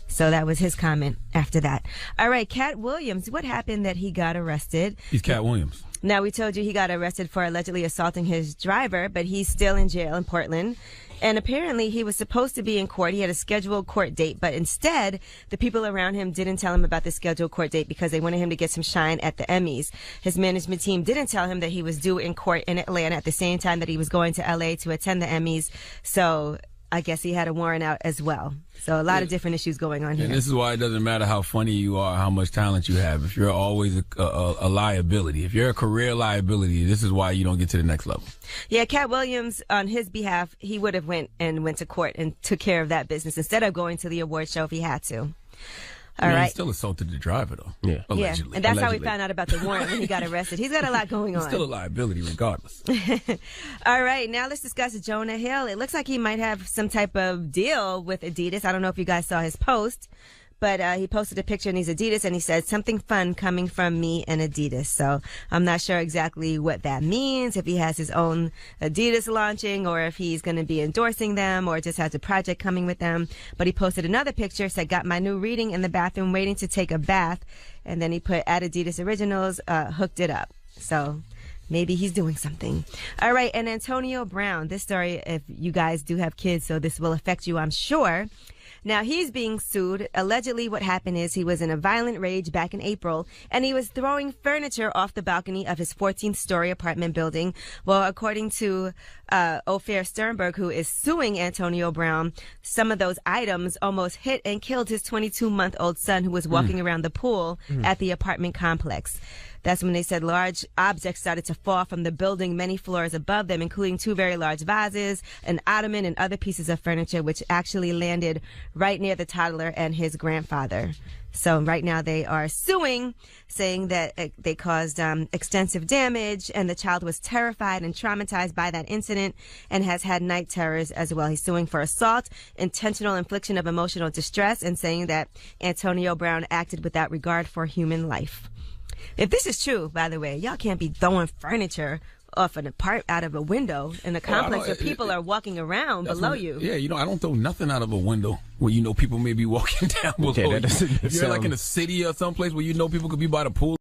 So that was his comment after that. All right, Cat Williams, what happened that he got arrested? He's Cat Williams. Now, we told you he got arrested for allegedly assaulting his driver, but he's still in jail in Portland. And apparently he was supposed to be in court. He had a scheduled court date, but instead the people around him didn't tell him about the scheduled court date because they wanted him to get some shine at the Emmys. His management team didn't tell him that he was due in court in Atlanta at the same time that he was going to LA to attend the Emmys. So I guess he had a warrant out as well. So a lot of different issues going on here. And this is why it doesn't matter how funny you are, how much talent you have. If you're always a liability, if you're a career liability, this is why you don't get to the next level. Yeah, Cat Williams, on his behalf, he would have went to court and took care of that business instead of going to the award show if he had to. All right. He still assaulted the driver, though. Yeah. Allegedly. Yeah, and that's how we found out about the warrant when he got arrested. He's got a lot going on. He's still a liability regardless. All right, now let's discuss Jonah Hill. It looks like he might have some type of deal with Adidas. I don't know if you guys saw his post, but he posted a picture in these Adidas and he said something fun coming from me and Adidas. So I'm not sure exactly what that means, if he has his own Adidas launching or if he's going to be endorsing them or just has a project coming with them. But he posted another picture, said, got my new reading in the bathroom waiting to take a bath. And then he put at Adidas Originals, hooked it up. So maybe he's doing something. All right, and Antonio Brown. This story, if you guys do have kids, so this will affect you, I'm sure. Now, he's being sued. Allegedly, what happened is he was in a violent rage back in April, and he was throwing furniture off the balcony of his 14th-story apartment building. Well, according to Ophir Sternberg, who is suing Antonio Brown, some of those items almost hit and killed his 22-month-old son who was walking around the pool at the apartment complex. That's when they said large objects started to fall from the building many floors above them, including 2 very large vases, an ottoman, and other pieces of furniture, which actually landed right near the toddler and his grandfather. So right now they are suing, saying that they caused extensive damage, and the child was terrified and traumatized by that incident and has had night terrors as well. He's suing for assault, intentional infliction of emotional distress, and saying that Antonio Brown acted without regard for human life. If this is true, by the way, y'all can't be throwing furniture off out of a window in a complex where people are walking around below you. Yeah, I don't throw nothing out of a window where people may be walking down below you. If you're like in a city or someplace where people could be by the pool.